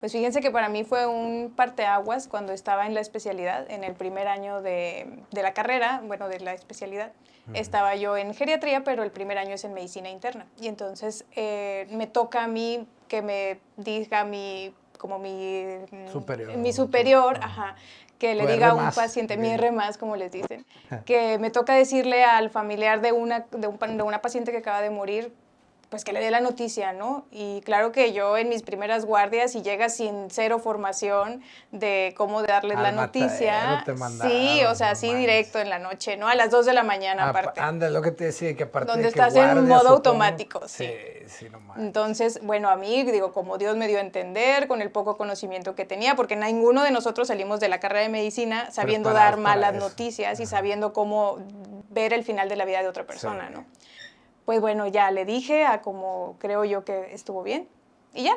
Pues fíjense que para mí fue un parteaguas cuando estaba en la especialidad, en el primer año de la carrera, bueno, de la especialidad. Estaba yo en geriatría, pero el primer año es en medicina interna. Y entonces me toca a mí que me diga Superior. mi superior, Ajá. ajá, que le Tu diga R a un más. paciente, mi R más, como les dicen, que me toca decirle al familiar de una paciente que acaba de morir, pues que le dé la noticia, ¿no? Y claro que yo en mis primeras guardias y llega sin cero formación de cómo darles la Al matadero noticia, te sí, o mandaron, sea, no así manches. directo en la noche, ¿no? A las 2 de la mañana aparte. Anda, lo que te decía, que aparte Donde de que estás en guardia, modo supongo. automático, sí. Sí, no manches. Entonces, bueno, a mí, digo, como Dios me dio a entender, con el poco conocimiento que tenía, porque ninguno de nosotros salimos de la carrera de medicina sabiendo dar Preparados para malas eso. noticias y Ajá. sabiendo cómo ver el final de la vida de otra persona, Sí. ¿no? Pues bueno, ya le dije a como creo yo que estuvo bien y ya.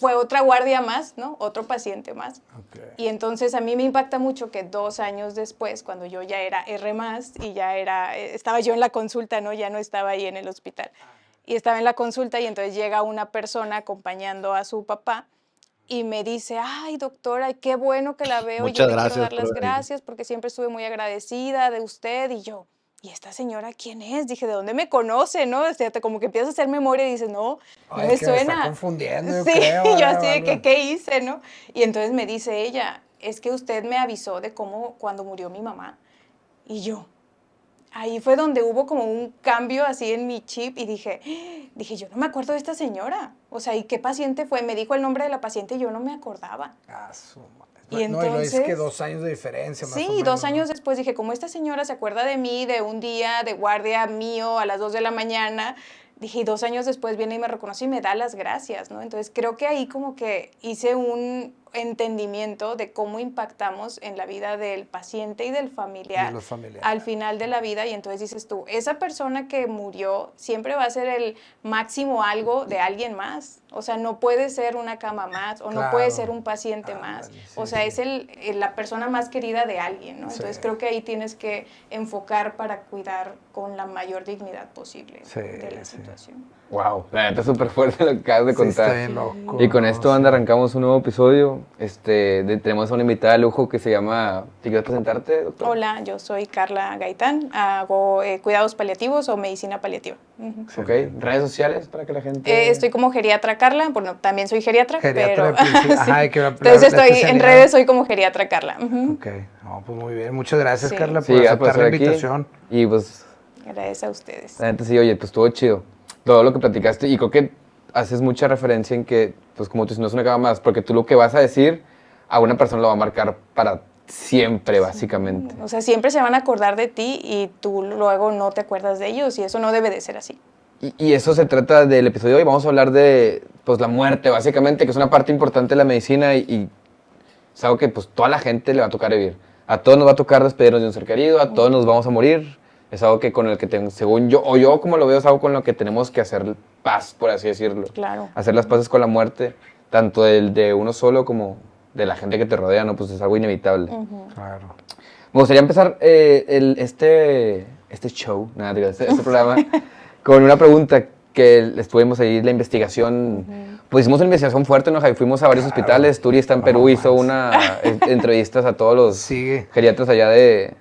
Fue otra guardia más, ¿no? Otro paciente más. Okay. Y entonces a mí me impacta mucho que 2 años después, cuando yo ya era R+, y ya estaba yo en la consulta, ¿no? Ya no estaba ahí en el hospital. Y estaba en la consulta y entonces llega una persona acompañando a su papá y me dice, ay, doctora, qué bueno que la veo, yo Muchas le quiero gracias dar las por venir. gracias porque siempre estuve muy agradecida de usted. Y yo, ¿y esta señora quién es? Dije, ¿de dónde me conoce? ¿No? O sea, como que empiezas a hacer memoria y dices, no, no Ay, me que me está suena. confundiendo, yo Sí, creo. yo así de que, Algo. ¿qué hice, no? Y entonces me dice ella, es que usted me avisó de cómo, cuando murió mi mamá. Y yo, ahí fue donde hubo como un cambio así en mi chip y dije, yo no me acuerdo de esta señora. O sea, ¿y qué paciente fue? Me dijo el nombre de la paciente y yo no me acordaba. Su madre. Y No, y lo es que entonces, 2 años de diferencia, más o sí, menos. 2 años ¿no? después dije, como esta señora se acuerda de mí, de un día de guardia mío a las 2 de la mañana, dije, y 2 años después viene y me reconoce y me da las gracias, ¿no? Entonces creo que ahí como que hice un entendimiento de cómo impactamos en la vida del paciente y del familiar De los familiares. al final de la vida. Y entonces dices tú, esa persona que murió siempre va a ser el máximo algo de alguien más. O sea, no puede ser una cama más o no puede Claro. ser un paciente más. Ándale, sí, O sea, sí. es la persona más querida de alguien, ¿no? Entonces Sí. creo que ahí tienes que enfocar para cuidar con la mayor dignidad posible Sí, de la sí. situación. Wow, la neta es súper fuerte lo que acabas de Sí, está contar. bien loco. Y con ¿no? esto, anda, arrancamos un nuevo episodio. Tenemos a una invitada de lujo que se llama... ¿Te quieres presentarte, doctor? Hola, yo soy Carla Gaitán, hago cuidados paliativos o medicina paliativa. Ok, redes sociales para que la gente... Estoy como geriatra Carla, bueno, también soy geriatra, Geriatra de pero principio. Ajá, sí. hay que la Entonces estoy en especialidad. redes, soy como geriatra Carla. Ok, no, pues muy bien. Muchas gracias, Sí. Carla, Sí, por gracias por aceptar la estar aquí. invitación. Y pues, Gracias a ustedes. la neta sí, oye, pues estuvo chido. Todo lo que platicaste y creo que haces mucha referencia en que, pues como tú dices, no es una cama más, porque tú lo que vas a decir a una persona lo va a marcar para siempre, básicamente. O sea, siempre se van a acordar de ti y tú luego no te acuerdas de ellos y eso no debe de ser así. Y eso se trata del episodio de hoy. Vamos a hablar de pues, la muerte, básicamente, que es una parte importante de la medicina y es algo que pues, toda la gente le va a tocar vivir. A todos nos va a tocar despedirnos de un ser querido, a todos nos vamos a morir. Es algo que con el que, según yo, o yo como lo veo, es algo con lo que tenemos que hacer paz, por así decirlo. Claro. Hacer las paces con la muerte, tanto de uno solo como de la gente que te rodea, ¿no? Pues es algo inevitable. Claro. Me gustaría empezar este show, nada, digo, este programa, con una pregunta que estuvimos ahí, la investigación, pues hicimos una investigación fuerte, ¿no, Javi? Fuimos a varios hospitales, Turi está en Perú, hizo entrevistas a todos los Sigue. geriatras allá de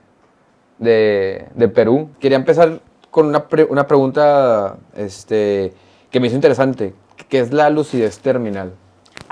Perú. Quería empezar con una pregunta que me hizo interesante, que es la lucidez terminal.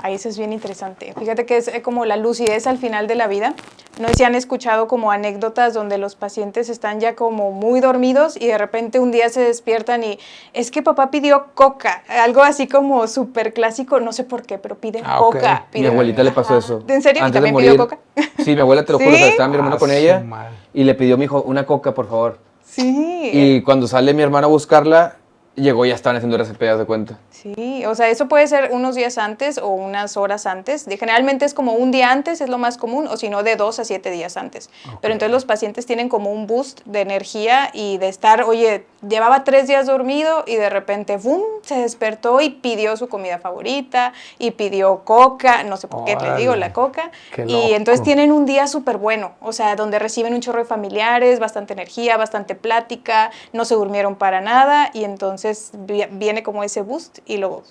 Ahí eso es bien interesante. Fíjate que es como la lucidez al final de la vida. No sé si han escuchado como anécdotas donde los pacientes están ya como muy dormidos y de repente un día se despiertan y es que papá pidió coca, algo así como súper clásico, no sé por qué, pero piden coca. Mi abuelita le pasó eso. ¿En serio? Antes ¿También de morir, pidió coca? Sí, mi abuela, te lo ¿Sí? juro, o sea, estaba mi hermano con ella su madre. y le pidió, mi hijo, una coca, por favor. Sí. Y cuando sale mi hermano a buscarla, llegó y ya estaban haciendo RCP, haz de cuenta. Sí, o sea, eso puede ser unos días antes o unas horas antes. Generalmente es como un día antes, es lo más común, o si no, de 2 a 7 días antes. Okay. Pero entonces los pacientes tienen como un boost de energía y de estar, oye, llevaba 3 días dormido y de repente, ¡bum!, se despertó y pidió su comida favorita y pidió coca, no sé por qué les digo la coca. Qué Y loco. entonces tienen un día súper bueno, o sea, donde reciben un chorro de familiares, bastante energía, bastante plática, no se durmieron para nada y entonces viene como ese boost y luego...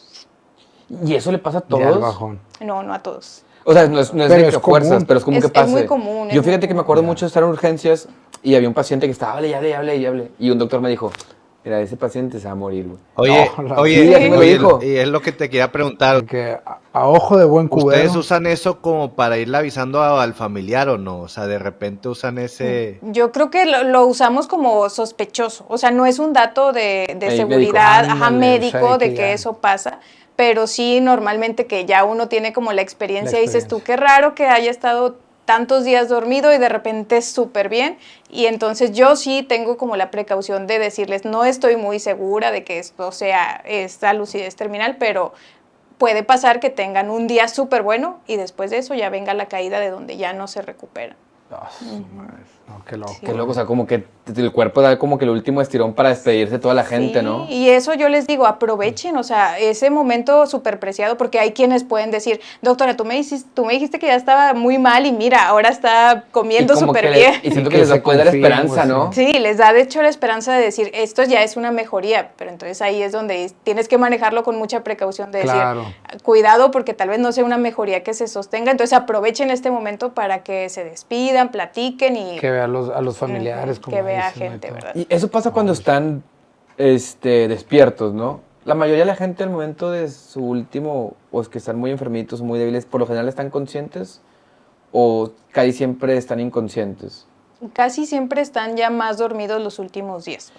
¿Y eso le pasa a Ya el todos? bajón. No, no a todos. O sea, no es Pero de es que fuerzas, común. pero es como Es- que es pase. muy común, es Yo muy fíjate que me común. acuerdo mucho de estar en urgencias y había un paciente que estaba, hable, y hable, y hable, y hable. Y un doctor me dijo, mira, ese paciente se va a morir, güey. Oye, No, oye, Sí, así me lo oye, dijo. y es lo que te quería preguntar. Que a ojo de buen cubero. ¿Ustedes usan eso como para irle avisando al familiar o no? O sea, de repente usan ese... Yo creo que lo usamos como sospechoso, o sea, no es un dato de Médico. seguridad, ajá, Ándale, médico, o sea, de que que ya. eso pasa, pero sí normalmente que ya uno tiene como la experiencia, y dices tú, experiencia. qué raro que haya estado tantos días dormido y de repente súper bien, y entonces yo sí tengo como la precaución de decirles, no estoy muy segura de que esto sea esta lucidez terminal, pero puede pasar que tengan un día súper bueno y después de eso ya venga la caída de donde ya no se recuperan. Ah, su madre. No, qué loco. Sí. Qué loco, o sea, como que el cuerpo da como que el último estirón para despedirse de toda la gente, Sí, ¿no? y eso yo les digo, aprovechen, o sea, ese momento súper preciado, porque hay quienes pueden decir, doctora, tú me dijiste que ya estaba muy mal y mira, ahora está comiendo como súper que bien. y siento Y que que les se puede dar confíen, esperanza, pues, ¿no? Sí, les da de hecho la esperanza de decir, esto ya es una mejoría, pero entonces ahí es donde tienes que manejarlo con mucha precaución, de Claro. decir, cuidado porque tal vez no sea una mejoría que se sostenga, entonces aprovechen este momento para que se despidan, platiquen y Que vea a los familiares. Ujú, como que vea dicen, ¿no? Y gente, todo. ¿verdad? Y eso pasa cuando están despiertos, ¿no? La mayoría de la gente al momento de su último, o es que están muy enfermitos, muy débiles, por lo general están conscientes o casi siempre están inconscientes. Casi siempre están ya más dormidos los últimos días.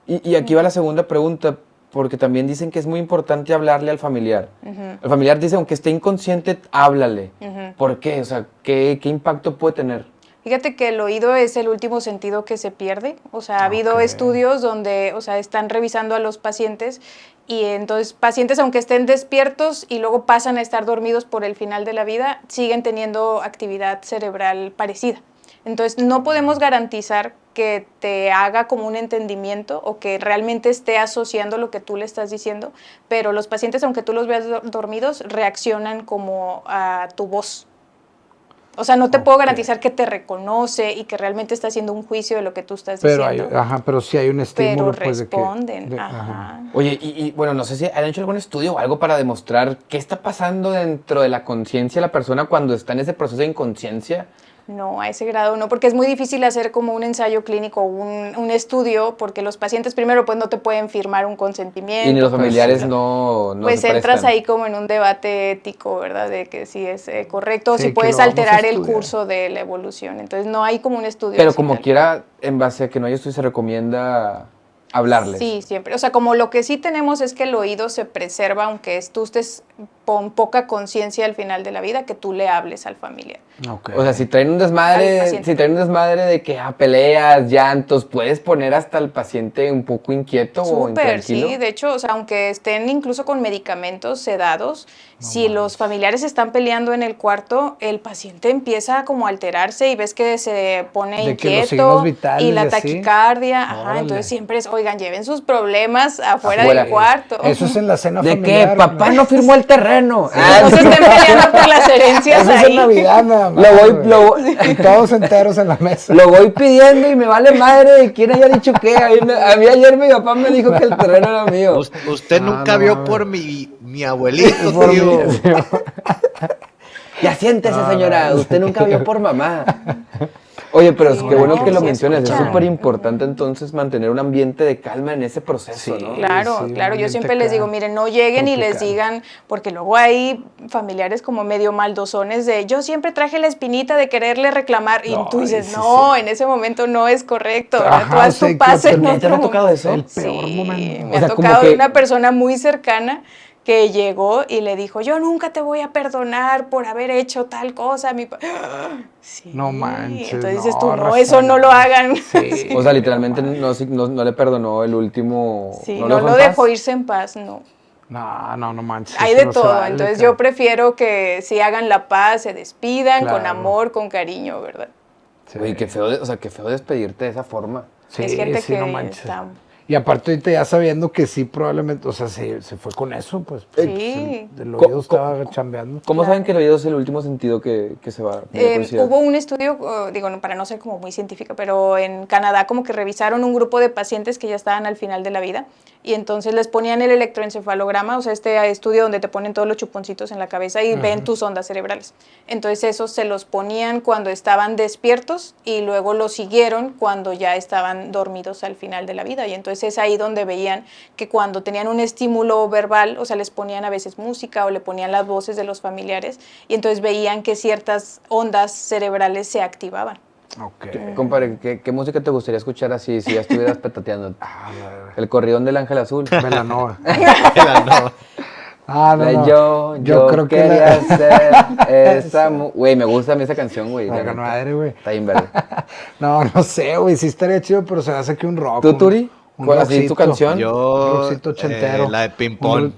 Y aquí va la segunda pregunta, porque también dicen que es muy importante hablarle al familiar. Ujú. El familiar dice, aunque esté inconsciente, háblale. Ujú. ¿Por qué? O sea, ¿qué impacto puede tener? Fíjate que el oído es el último sentido que se pierde. O sea, ha habido Ok. estudios donde, o sea, están revisando a los pacientes y entonces pacientes, aunque estén despiertos y luego pasan a estar dormidos por el final de la vida, siguen teniendo actividad cerebral parecida. Entonces, no podemos garantizar que te haga como un entendimiento o que realmente esté asociando lo que tú le estás diciendo, pero los pacientes, aunque tú los veas dormidos, reaccionan como a tu voz. O sea, no te puedo garantizar que te reconoce y que realmente está haciendo un juicio de lo que tú estás Pero hay, diciendo. ajá, pero sí hay un estímulo, Pero pues, de que. responden. Ajá. Oye, y bueno, no sé si han hecho algún estudio o algo para demostrar qué está pasando dentro de la conciencia de la persona cuando está en ese proceso de inconsciencia. No, a ese grado no, porque es muy difícil hacer como un ensayo clínico, un estudio, porque los pacientes primero pues no te pueden firmar un consentimiento. Y ni los por familiares ejemplo. no Pues se entras prestan. ahí como en un debate ético, ¿verdad? De que si es correcto o Sí, si que puedes lo vamos a alterar el estudiar. curso de la evolución. Entonces no hay como un estudio. Pero así como tal. quiera, en base a que no haya estudio, se recomienda hablarles. Sí, siempre. O sea, como lo que sí tenemos es que el oído se preserva, aunque tú estés con poca conciencia al final de la vida, que tú le hables al familiar. Ok. O sea, si traen un Al desmadre, paciente. si traen un desmadre de que peleas, llantos, puedes poner hasta el paciente un poco inquieto o Súper, intranquilo. sí. De hecho, o sea, aunque estén incluso con medicamentos sedados, si los familiares están peleando en el cuarto, el paciente empieza como a alterarse y ves que se pone De que los signos inquieto vitales y la y así. taquicardia. Ajá, Órale. entonces siempre es, oigan, lleven sus problemas afuera Afuera. del cuarto. Eso es en la cena ¿De familiar. qué? Papá no firmó el terreno. No se estén peleando por las herencias Eso es ahí. en Navidad nada más. Lo voy- güey. lo- Y todos enteros en la mesa. Lo voy pidiendo y me vale madre de quién haya dicho qué. A mí ayer mi papá me dijo que el terreno era mío. Usted No, nunca no vio mames. por mi abuelito, Por tío. mí, sí. Ya siéntese, No, señora. no. Usted nunca vio por mamá. Oye, pero Sí, qué bueno no, que lo sí menciones. Es escuchan. súper importante entonces mantener un ambiente de calma en ese proceso, Sí. ¿no? Claro, Sí, claro. Yo un siempre ambiente les digo, acá miren, no lleguen y les tropical. digan, porque luego hay familiares como medio maldosones de, yo siempre traje la espinita de quererle reclamar. Y No, tú dices, sí, no, sí. en ese momento no es correcto. ¿verdad? Ajá, Tú haz o sea, tu pase que en ¿neta otro te ha tocado momento. eso? El peor Sí, momento. me O ha sea, como tocado de que- una persona muy cercana que llegó y le dijo, yo nunca te voy a perdonar por haber hecho tal cosa. Sí. No manches, Entonces dices no, tú, no, Rafa, eso no lo hagan. Sí. O sea, literalmente no le perdonó el último. Sí, ¿no no dejó lo en paz? dejó irse en paz, no. No manches. Hay eso de no se todo, vale, entonces cara. yo prefiero que sí hagan la paz, se despidan con Claro. amor, con cariño, ¿verdad? Sí. Oye, qué feo, o sea, qué feo despedirte de esa forma. Sí, es gente sí, que no manches. está... Y aparte ahorita ya sabiendo que sí probablemente, o sea, se fue con eso, pues. Sí. El Co- oído estaba chambeando. ¿Cómo Claro. saben que el oído es el último sentido que se va? Me dio curiosidad. Hubo un estudio, digo, no, para no ser como muy científica, pero en Canadá como que revisaron un grupo de pacientes que ya estaban al final de la vida y entonces les ponían el electroencefalograma, o sea, este estudio donde te ponen todos los chuponcitos en la cabeza y ven tus ondas cerebrales. Entonces esos se los ponían cuando estaban despiertos y luego los siguieron cuando ya estaban dormidos al final de la vida. Y entonces es ahí donde veían que cuando tenían un estímulo verbal, o sea, les ponían a veces música o le ponían las voces de los familiares y entonces veían que ciertas ondas cerebrales se activaban. Ok. Compadre, ¿qué música te gustaría escuchar así si ya estuvieras petateando? Ah, El corridón del Ángel Azul. Belanova. No. Ah, no, no. Yo creo que quería ser esa... Güey, me gusta a mí esa canción, güey. La madre, güey. Está bien verde. No sé, güey. Sí estaría chido, pero se hace que un rock. ¿Tú, Turi? Un ¿Cuál así tu rockcito. canción? Un Yo, rockcito ochentero. la de ping-pong.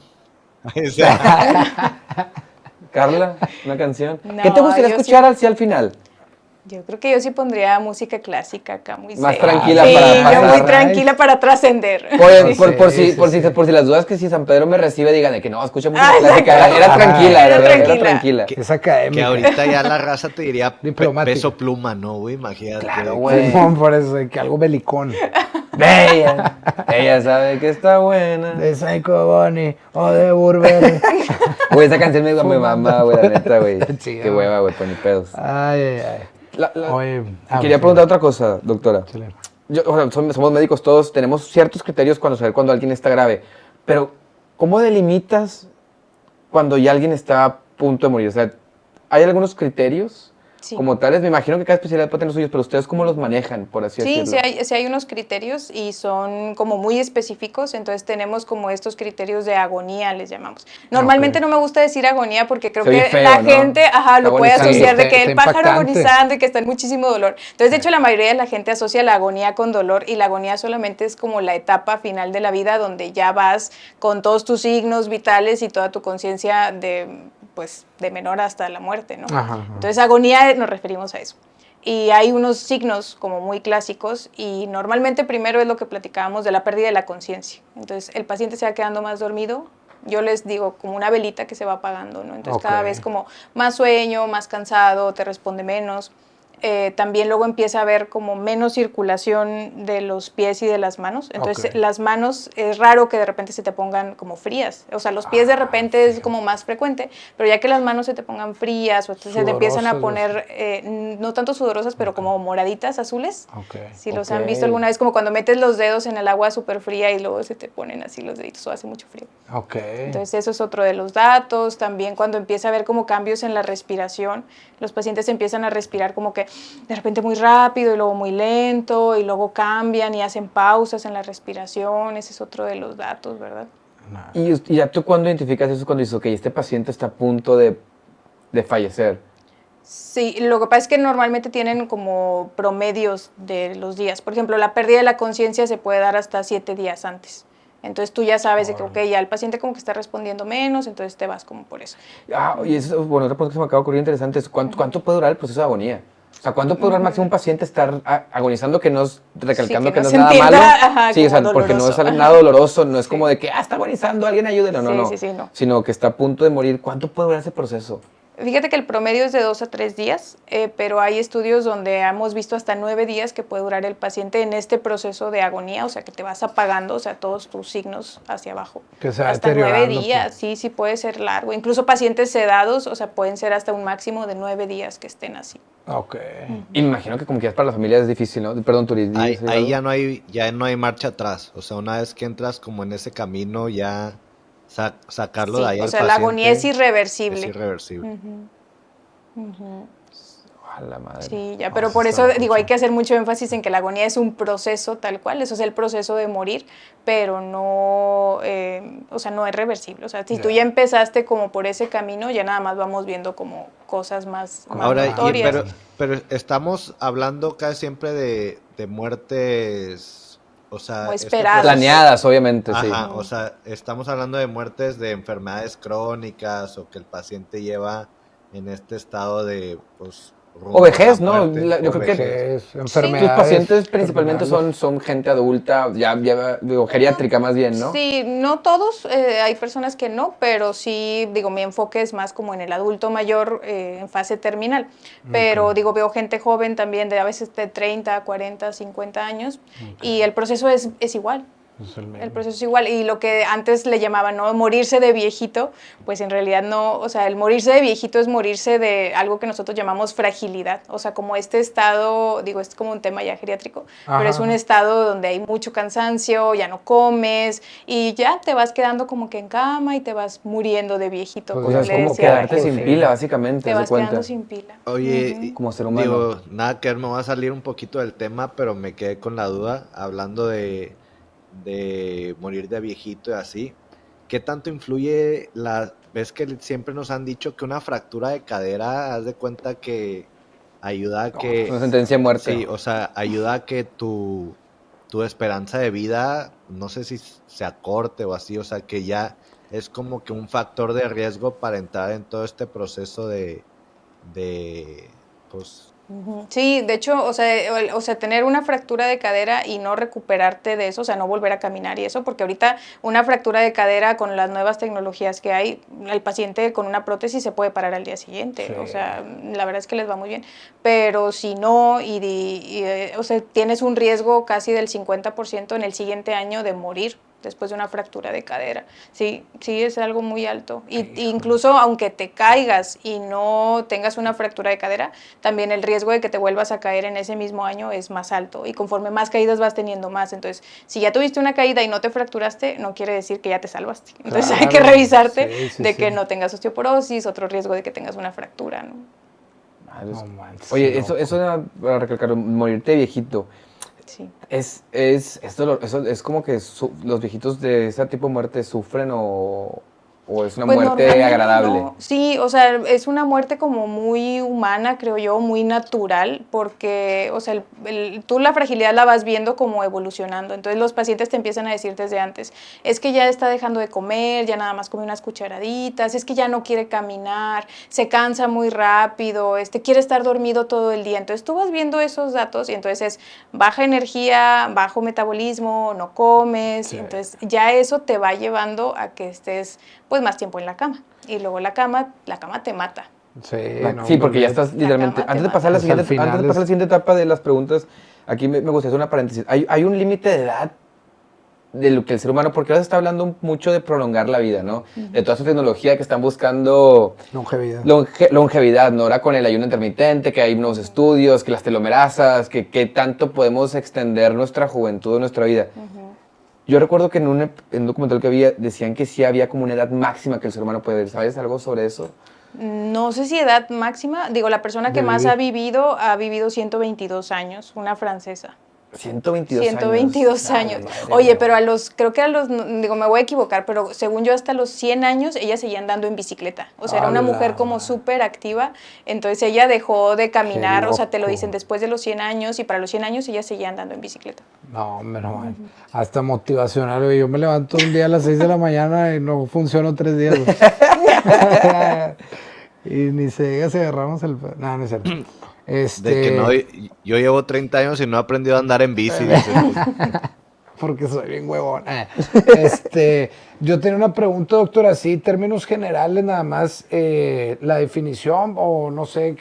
Carla, una canción. No, ¿Qué te gustaría yo escuchar así al final? Yo creo que yo sí pondría música clásica acá, muy Más seria. tranquila sí, para yo pasar. muy tranquila para trascender. Por si las dudas que si San Pedro me recibe, digan de que no, escucha música Ah, clásica. Era tranquila, era ¿verdad? Era tranquila. tranquila. Es académica. Que ahorita ya la raza te diría Diplomática. peso pluma, ¿no, güey? Imagínate. Claro, güey. Simón, por eso, que algo belicón. Bella. Ella sabe que está buena. De Psycho Bunny o de Burberry. Güey, esa canción me mama, güey, la neta, güey. Chida, Qué hueva, güey, ni pedos. Ay, ay, ay. Oye, Quería preguntar otra cosa, doctora. Chile. O sea, somos médicos todos, tenemos ciertos criterios cuando saber cuando alguien está grave, pero ¿cómo delimitas cuando ya alguien está a punto de morir? O sea, ¿hay algunos criterios Sí. como tales? Me imagino que cada especialidad puede tener los suyos, pero ¿ustedes cómo los manejan, por así Sí, decirlo? sí hay unos criterios y son como muy específicos, entonces tenemos como estos criterios de agonía, les llamamos. Normalmente no me gusta decir agonía porque creo Se oye que feo, la ¿no? gente lo puede Agonizando. asociar de Sí, que está el pájaro impactante. agonizando y que está en muchísimo dolor. Entonces, de hecho, la mayoría de la gente asocia la agonía con dolor y la agonía solamente es como la etapa final de la vida donde ya vas con todos tus signos vitales y toda tu conciencia de menor hasta la muerte, ¿no? Ajá. Entonces, agonía nos referimos a eso. Y hay unos signos como muy clásicos y normalmente primero es lo que platicábamos de la pérdida de la conciencia. Entonces, el paciente se va quedando más dormido. Yo les digo como una velita que se va apagando, ¿no? Entonces, cada vez como más sueño, más cansado, te responde menos. También luego empieza a haber como menos circulación de los pies y de las manos. Entonces, las manos es raro que de repente se te pongan como frías. O sea, los pies de repente es como más frecuente, pero ya que las manos se te pongan frías o se te empiezan a poner, no tanto sudorosas, pero como moraditas, azules. Si los han visto alguna vez, como cuando metes los dedos en el agua súper fría y luego se te ponen así los deditos o hace mucho frío. Entonces, eso es otro de los datos. También cuando empieza a haber como cambios en la respiración, los pacientes empiezan a respirar como que de repente muy rápido y luego muy lento y luego cambian y hacen pausas en la respiración. Ese es otro de los datos, ¿verdad? ¿Y ya tú cuándo identificas eso cuando dices, ok, este paciente está a punto de fallecer? Sí, lo que pasa es que normalmente tienen como promedios de los días. Por ejemplo, la pérdida de la conciencia se puede dar hasta 7 días antes. Entonces tú ya sabes de que, ok, ya el paciente como que está respondiendo menos, entonces te vas como por eso. Y eso, bueno, otra cosa que se me acaba de ocurrir interesante es ¿cuánto puede durar el proceso de agonía? O sea, ¿cuánto puede durar máximo un paciente estar agonizando, que no es, recalcando Sí, que que no es no nada se entienda, malo? ajá, Sí, o sea, como porque no es doloroso. nada doloroso, no es como de que, está agonizando, alguien ayude, no. Sí, no. Sino que está a punto de morir. ¿Cuánto puede durar ese proceso? Fíjate que el promedio es de 2 a 3 días, pero hay estudios donde hemos visto hasta 9 días que puede durar el paciente en este proceso de agonía, o sea, que te vas apagando, o sea, todos tus signos hacia abajo. Que se va hasta 9 deteriorando, días, sí puede ser largo. Incluso pacientes sedados, o sea, pueden ser hasta un máximo de 9 días que estén así. Y me imagino que como que para la familia es difícil, ¿no? Perdón, Turi. Ahí ya no hay marcha atrás. O sea, una vez que entras como en ese camino, ya sacarlo Sí, de ahí o al sea, la agonía es irreversible. Es irreversible. A la madre. Sí, ya, pero por eso digo, hay que hacer mucho énfasis en que la agonía es un proceso tal cual, eso es el proceso de morir, pero no, o sea, no es reversible. O sea, si tú ya empezaste como por ese camino, ya nada más vamos viendo como cosas más Ahora, notorias. pero estamos hablando casi siempre de muertes, o sea, O esperadas. Planeadas, obviamente, sí. Ajá, o sea, estamos hablando de muertes de enfermedades crónicas o que el paciente lleva en este estado de, pues, O vejez, ¿no? muerte, Yo creo que Vejez, tus enfermedades. pacientes principalmente son gente adulta, ya digo, geriátrica más bien, ¿no? Sí, no todos, hay personas que no, pero sí, digo, mi enfoque es más como en el adulto mayor en fase terminal. Pero, digo, veo gente joven también, de a veces de 30, 40, 50 años, y el proceso es igual. Es el mismo. El proceso es igual, y lo que antes le llamaban, ¿no? Morirse de viejito, pues en realidad no, o sea, el morirse de viejito es morirse de algo que nosotros llamamos fragilidad, o sea, como este estado, digo, es como un tema ya geriátrico, pero es un estado donde hay mucho cansancio, ya no comes, y ya te vas quedando como que en cama y te vas muriendo de viejito. Pues O sea, es le como decía a la quedarte sin gente. pila, básicamente, Te ¿haz de vas cuenta? quedando sin pila. Oye, Ujú. Como ser humano. digo, nada que ver, me va a salir un poquito del tema, pero me quedé con la duda hablando de morir de viejito y así. ¿Qué tanto influye ves que siempre nos han dicho que una fractura de cadera, haz de cuenta que ayuda a que, Una sentencia de muerte. sí, o sea, ayuda a que tu esperanza de vida, no sé si se acorte o así, o sea, que ya es como que un factor de riesgo para entrar en todo este proceso pues, Ujú. Sí, de hecho, o sea, tener una fractura de cadera y no recuperarte de eso, o sea, no volver a caminar y eso, porque ahorita una fractura de cadera con las nuevas tecnologías que hay, el paciente con una prótesis se puede parar al día siguiente, Sí. o sea, la verdad es que les va muy bien, pero si no, o sea, tienes un riesgo casi del 50% en el siguiente año de morir después de una fractura de cadera. Sí, sí, es algo muy alto. Y incluso aunque te caigas y no tengas una fractura de cadera, también el riesgo de que te vuelvas a caer en ese mismo año es más alto. Y conforme más caídas vas teniendo más. Entonces, si ya tuviste una caída y no te fracturaste, no quiere decir que ya te salvaste. Entonces hay que Claro, revisarte sí, de sí. que no tengas osteoporosis, otro riesgo de que tengas una fractura, ¿no? No manches, Oye, loco. eso para recalcar, morirte de viejito. Sí. Eso es como que los viejitos de ese tipo de muerte sufren o es una Pues muerte normalmente agradable. no. Sí, o sea, es una muerte como muy humana, creo yo, muy natural, porque, o sea, tú la fragilidad la vas viendo como evolucionando. Entonces los pacientes te empiezan a decir desde antes, es que ya está dejando de comer, ya nada más come unas cucharaditas, es que ya no quiere caminar, se cansa muy rápido, quiere estar dormido todo el día. Entonces tú vas viendo esos datos y entonces es baja energía, bajo metabolismo, no comes, Sí. entonces ya eso te va llevando a que estés pues más tiempo en la cama. Y luego la cama te mata. Sí, no, Sí, porque ya olvídate. estás literalmente. cama te Antes de mata. pasar a la Pues al siguiente, antes de final pasar a la es- siguiente etapa de las preguntas, aquí me gustaría hacer una paréntesis. Hay un límite de edad de lo que el ser humano, porque ahora se está hablando mucho de prolongar la vida, ¿no? De toda esa tecnología que están buscando Longevidad. longevidad, ¿no? Ahora con el ayuno intermitente, que hay nuevos estudios, que las telomerasas, que tanto podemos extender nuestra juventud, nuestra vida. Yo recuerdo que en un documental que había, decían que sí había como una edad máxima que el ser humano puede vivir. ¿Sabes algo sobre eso? No sé si edad máxima, digo, la persona que De más vivir. ha vivido 122 años, una francesa. 122 122 años. años. Madre Oye, mía. pero creo que digo, me voy a equivocar, pero según yo hasta los 100 años ella seguía andando en bicicleta. O sea, era una ¡Hala, mujer como madre! súper activa. Entonces ella dejó de caminar, o sea, te lo loco. dicen después de los 100 años y para los 100 años ella seguía andando en bicicleta. No, hombre, no manches. Hasta motivacional, güey. Yo me levanto un día a las 6 de la mañana y no funciono 3 días, güey. Y ni se diga si agarramos el... No, no es cierto. de que no, yo llevo 30 años y no he aprendido a andar en bici. Dice. Porque soy bien huevón. Yo tenía una pregunta, doctora, así, términos generales nada más, la definición o no sé,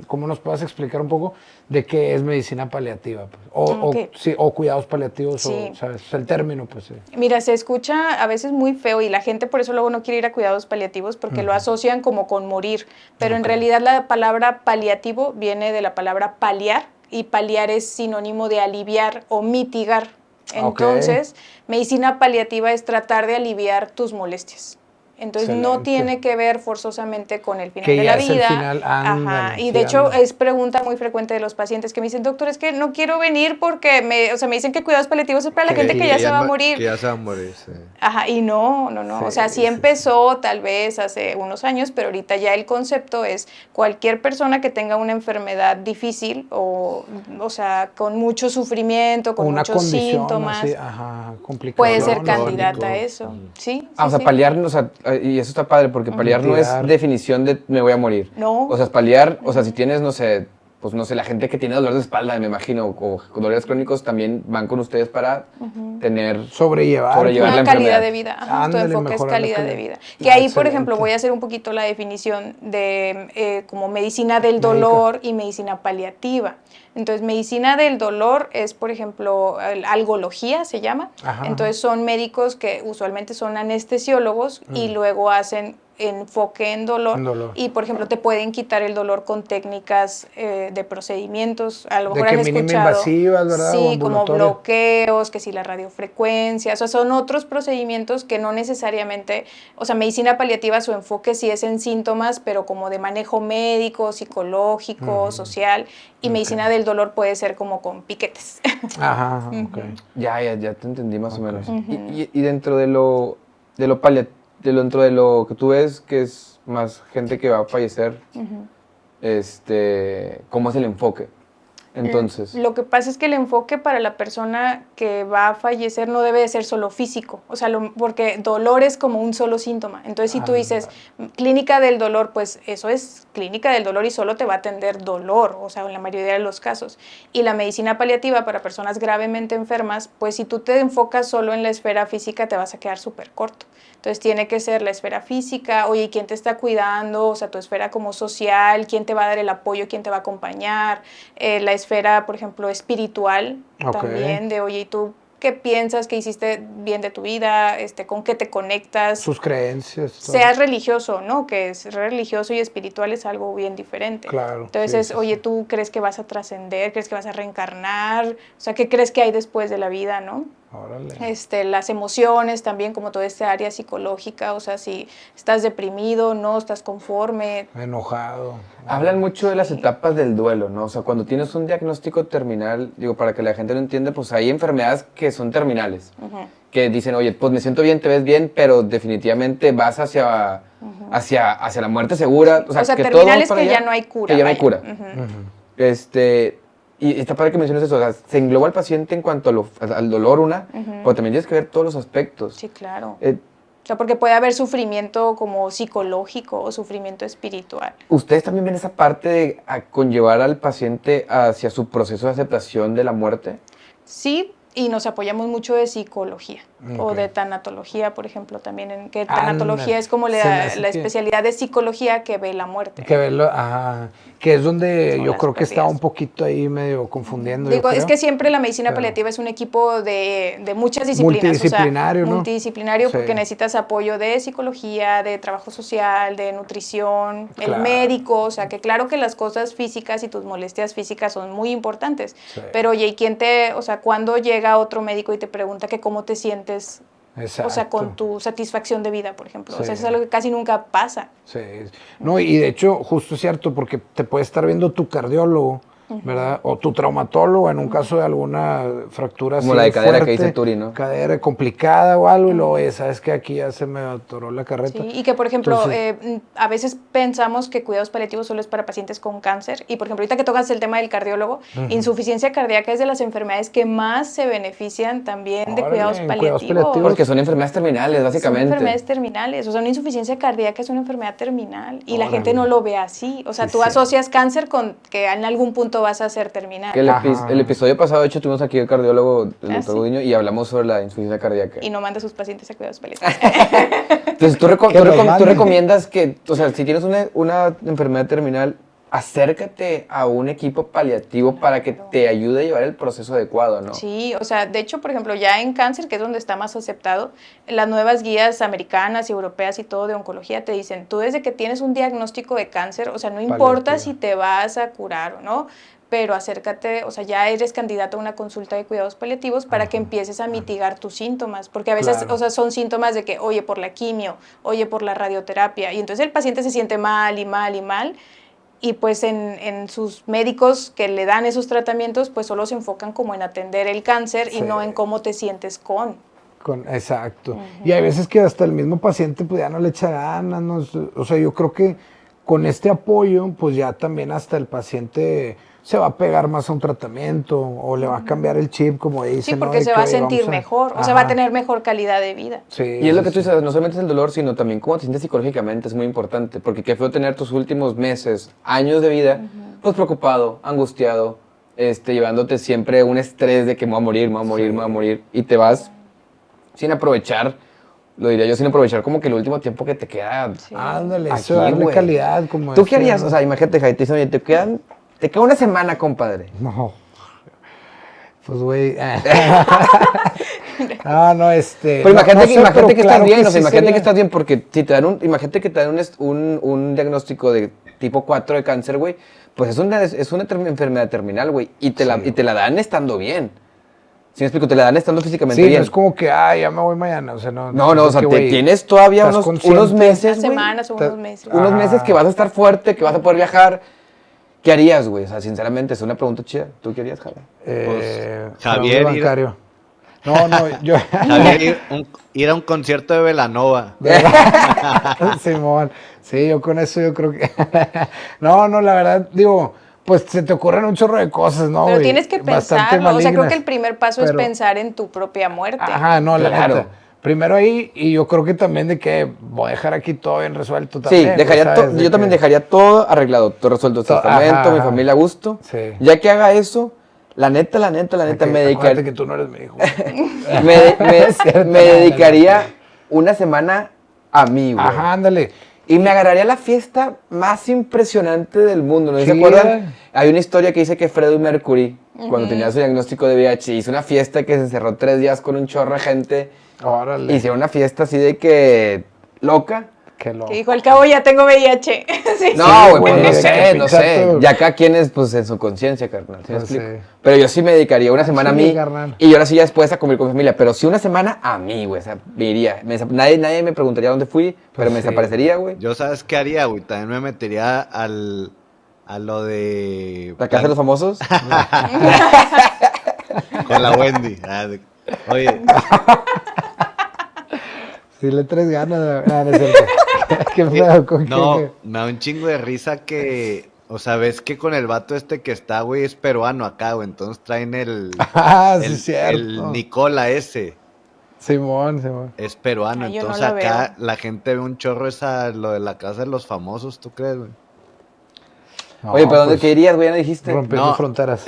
cómo nos puedas explicar un poco de qué es medicina paliativa, pues. Ok. o cuidados paliativos, Sí. o, ¿sabes? El término, pues sí. Mira, se escucha a veces muy feo y la gente por eso luego no quiere ir a cuidados paliativos porque lo asocian como con morir, pero en realidad la palabra paliativo viene de la palabra paliar y paliar es sinónimo de aliviar o mitigar. Entonces, medicina paliativa es tratar de aliviar tus molestias. Entonces, no Excelente. tiene que ver forzosamente con el final Que de ya la es el vida. final, ándale, Ajá. Y sí, de hecho, ándale. es pregunta muy frecuente de los pacientes que me dicen, doctor, es que no quiero venir porque me dicen que cuidados paliativos es para la gente que ya se va a morir. Que ya se va a morir, sí. Ajá, y no. O sea, sí empezó tal vez hace unos años, pero ahorita ya el concepto es cualquier persona que tenga una enfermedad difícil o sea, con mucho sufrimiento, con una muchos condición síntomas, así, ajá, complicada. puede ser crónico. candidata a eso. Sí, O sea, sí. paliar, o sea, y eso está padre, porque paliar no es Mitigar. definición de me voy a morir. No. O sea, es paliar, o sea, si tienes, no sé, pues no sé, la gente que tiene dolor de espalda, me imagino, o dolores crónicos, también van con ustedes para tener... Sobrellevar la Una calidad enfermedad. de vida. Ajá, tu Ándale, enfoque es mejorar la calidad de calidad. vida. Que ahí, por Excelente. ejemplo, voy a hacer un poquito la definición de como medicina del Médica. dolor y medicina paliativa. Entonces, medicina del dolor es, por ejemplo, algología se llama. Ajá, Entonces, son médicos que usualmente son anestesiólogos y luego hacen enfoque en dolor, En dolor. y por ejemplo te pueden quitar el dolor con técnicas de procedimientos, a lo De mejor que has mínimo escuchado, invasivas, ¿verdad? O sí, como ambulatorio. bloqueos, que si la radiofrecuencia, o sea, son otros procedimientos que no necesariamente, o sea, medicina paliativa su enfoque sí es en síntomas, pero como de manejo médico, psicológico, social, y medicina del dolor puede ser como con piquetes. Ajá, ok. Ya te entendí más o menos. Y dentro de lo dentro de lo que tú ves, que es más gente que va a fallecer, ¿cómo es el enfoque? Entonces, Lo que pasa es que el enfoque para la persona que va a fallecer no debe de ser solo físico, o sea, porque dolor es como un solo síntoma. Entonces, si tú dices clínica del dolor, pues eso es clínica del dolor y solo te va a atender dolor, o sea, en la mayoría de los casos. Y la medicina paliativa para personas gravemente enfermas, pues si tú te enfocas solo en la esfera física, te vas a quedar súper corto. Entonces, tiene que ser la esfera física, oye, ¿quién te está cuidando? O sea, tu esfera como social, ¿quién te va a dar el apoyo? ¿Quién te va a acompañar? La esfera, por ejemplo, espiritual también, de oye, ¿y tú qué piensas? ¿Qué hiciste bien de tu vida? ¿Con qué te conectas? Sus creencias. todo. Seas religioso, ¿no? Que ser religioso y espiritual es algo bien diferente. Claro, Entonces, sí, oye, sí. ¿tú crees que vas a trascender? ¿Crees que vas a reencarnar? O sea, ¿qué crees que hay después de la vida, no? Órale. Las emociones también, como toda esta área psicológica, o sea, si estás deprimido, no estás conforme. Enojado. hablan mucho de las etapas del duelo, ¿no? O sea, cuando tienes un diagnóstico terminal, digo, para que la gente lo entienda, pues hay enfermedades que son terminales. Que dicen, oye, pues me siento bien, te ves bien, pero definitivamente vas hacia la muerte segura. O sea que todo terminales para que allá, ya no hay cura. Que ya no hay vaya. cura. Y está padre que menciones eso, o sea, se engloba al paciente en cuanto al dolor, pero también tienes que ver todos los aspectos. Sí, claro. O sea, porque puede haber sufrimiento como psicológico o sufrimiento espiritual. ¿Ustedes también ven esa parte de conllevar al paciente hacia su proceso de aceptación de la muerte? Sí, y nos apoyamos mucho de psicología o de tanatología, por ejemplo, también, que Ándale. tanatología es como Se me la hace que- especialidad de psicología que ve la muerte. Que verlo, que es donde Son yo las creo que estaba pérdidas. un poquito ahí medio confundiendo. Digo, yo es creo. que siempre la medicina Pero- paliativa es un equipo de muchas disciplinas. Multidisciplinario, o sea, ¿no? multidisciplinario Sí. porque necesitas apoyo de psicología, de trabajo social, de nutrición, Claro. el médico. O sea, que claro que las cosas físicas y tus molestias físicas son muy importantes. Sí. Pero oye, ¿y cuando llega otro médico y te pregunta que cómo te sientes? Exacto. O sea, con tu satisfacción de vida, por ejemplo. O sea, Sí. eso es algo que casi nunca pasa. Sí. No, y de hecho, justo es cierto, porque te puede estar viendo tu cardiólogo, ¿verdad? O tu traumatólogo en un caso de alguna fractura Como así la de cadera que fuerte, dice Turi, ¿no? Cadera complicada o algo, y luego, sabes que aquí ya se me atoró la carreta. Sí, y que, por ejemplo, Entonces- a veces pensamos que cuidados paliativos solo es para pacientes con cáncer. Y, por ejemplo, ahorita que tocas el tema del cardiólogo, insuficiencia cardíaca es de las enfermedades que más se benefician también de Órale, cuidados en paliativos. cuidados paliativos. Porque son enfermedades terminales, Son básicamente. enfermedades terminales. O sea, una insuficiencia cardíaca es una enfermedad terminal. Y la Órale. gente no lo ve así. O sea, Sí, tú sí. asocias cáncer con que en algún punto vas a ser terminal. Que el episodio pasado, de hecho, tuvimos aquí el cardiólogo, el doctor sí. Gudiño, y hablamos sobre la insuficiencia cardíaca. Y no manda a sus pacientes a cuidados paliativos. Entonces, tú Que los manden. recomiendas que, o sea, si tienes una enfermedad terminal, acércate a un equipo paliativo para que te ayude a llevar el proceso adecuado, ¿no? Sí, o sea, de hecho, por ejemplo, ya en cáncer, que es donde está más aceptado, las nuevas guías americanas y europeas y todo de oncología te dicen, tú desde que tienes un diagnóstico de cáncer, o sea, no importa si te vas a curar o no, pero acércate, o sea, ya eres candidato a una consulta de cuidados paliativos para que empieces a mitigar tus síntomas, porque a veces, Claro. o sea, son síntomas de que, oye, por la quimio, oye, por la radioterapia, y entonces el paciente se siente mal y mal y mal, y pues en sus médicos que le dan esos tratamientos, pues solo se enfocan como en atender el cáncer y Sí. no en cómo te sientes con. Exacto. Y hay veces que hasta el mismo paciente pues ya no le echa ganas, ¿no? O sea, yo creo que con este apoyo, pues ya también hasta el paciente se va a pegar más a un tratamiento o le va a cambiar el chip, como dicen. Sí, ¿no? porque De se que, va a oye, sentir vamos mejor, o sea, va a Ajá. tener mejor calidad de vida. Sí, Y es lo que sí, tú dices, no solamente es el dolor, sino también cómo te sientes psicológicamente, es muy importante, porque qué feo tener tus últimos meses, años de vida pues preocupado, angustiado, llevándote siempre un estrés de que me voy a morir, me voy a morir, y te vas sin aprovechar, lo diría yo, sin aprovechar como que el último tiempo que te queda. Sí. Ándale, Aquí, eso, darle güey. calidad, como ¿Tú qué decía, harías? ¿no? O sea, imagínate, Javi, te dicen, oye, te queda una semana, compadre. No. Pues, güey. No, Pero imagínate, sé, imagínate pero que claro estás bien, o sea, sí imagínate sería- que estás bien, porque si te dan imagínate que te dan un diagnóstico de tipo 4 de cáncer, güey, pues es una enfermedad terminal, güey, y te la dan estando bien. ¿Sí me explico? Te la dan estando físicamente Sí, bien. no es como que, ya me voy mañana, o sea, no. No, es o sea, que, güey, tienes todavía estás unos consciente. meses, Unas güey. semanas o unos meses. Unos meses que vas a estar fuerte, que vas a poder viajar. ¿Qué harías, güey? O sea, sinceramente, es una pregunta chida. ¿Tú qué harías, Javi? Fraude Javier, bancario. No, yo... Javier, ir a un concierto de Belanova. Simón, sí, yo con eso yo creo que... No, la verdad, digo, pues se te ocurren un chorro de cosas, ¿no? Pero güey? tienes que Bastante pensarlo. O sea, creo que malignas, el primer paso es pero- pensar en tu propia muerte. Ajá, no, la Claro. neta. Primero ahí, y yo creo que también de que voy a dejar aquí todo bien resuelto Sí, también. dejaría ¿sabes? De yo también que- dejaría todo arreglado, todo resuelto, el testamento, Ajá, mi ajá. familia a gusto. Sí. Ya que haga eso, la neta, que- me acuérdate dedicaría, que tú no eres mi hijo. me cierto, me dedicaría una semana a mí, güey. Ajá, ándale. Y me agarraría la fiesta más impresionante del mundo, ¿no se Sí, acuerdan? Hay una historia que dice que Freddie Mercury, cuando tenía su diagnóstico de VIH, hizo una fiesta que se encerró 3 días con un chorro de gente. Órale. Hicieron una fiesta así de que loca. Qué loco. Que dijo, al cabo ya tengo VIH. Sí. No, güey, güey, pues no de sé, que no pinchato. sé. Ya cada quien es pues en su conciencia, carnal. ¿Sí me Pues explico? sí. Pero yo sí me dedicaría una semana a Sí, mí. carnal. Y yo ahora sí ya después a comer con mi familia. Pero sí una semana a mí, güey. O sea, me iría. Nadie me preguntaría dónde fui, pero me sí. desaparecería, güey. Yo, ¿sabes qué haría, güey? También me metería a lo de... La casa de los famosos. Con la Wendy. Oye, Sí le traes ganas de... no es cierto. Qué pedo, ¿con no, qué? me da un chingo de risa que... O sea, ves que con el vato este que está, güey, es peruano acá, güey. Entonces traen el... Sí, el, cierto. el Nicola ese. Simón. Es peruano. Ay, yo no Entonces la acá veo. la gente ve un chorro lo de la casa de los famosos, ¿tú crees, güey? No, Oye, pero ¿dónde pues, qué irías, güey? Ya no dijiste. Rompiendo fronteras.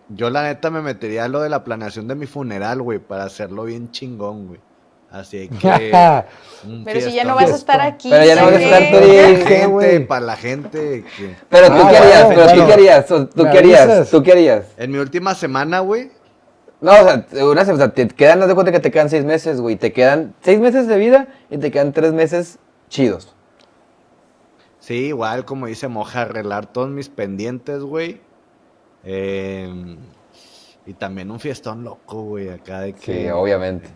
Yo la neta me metería a lo de la planeación de mi funeral, güey, para hacerlo bien chingón, güey. Así que... un Pero si ya fiestón. no vas a estar aquí. Pero ya no vas a estar, ¿qué? tú eres- ¿Qué, güey? Gente, para la gente que... Pero tú qué harías, bueno, pero tú bueno. qué harías, tú ¿Me qué harías, avisas? tú qué harías. En mi última semana, güey, No, o sea, te quedan, haz de cuenta que te quedan 6 meses, güey. Te quedan 6 meses de vida y te quedan 3 meses chidos. sí, igual como dice Moja, arreglar todos mis pendientes, güey. Y también un fiestón loco, güey, acá de que... Sí, obviamente.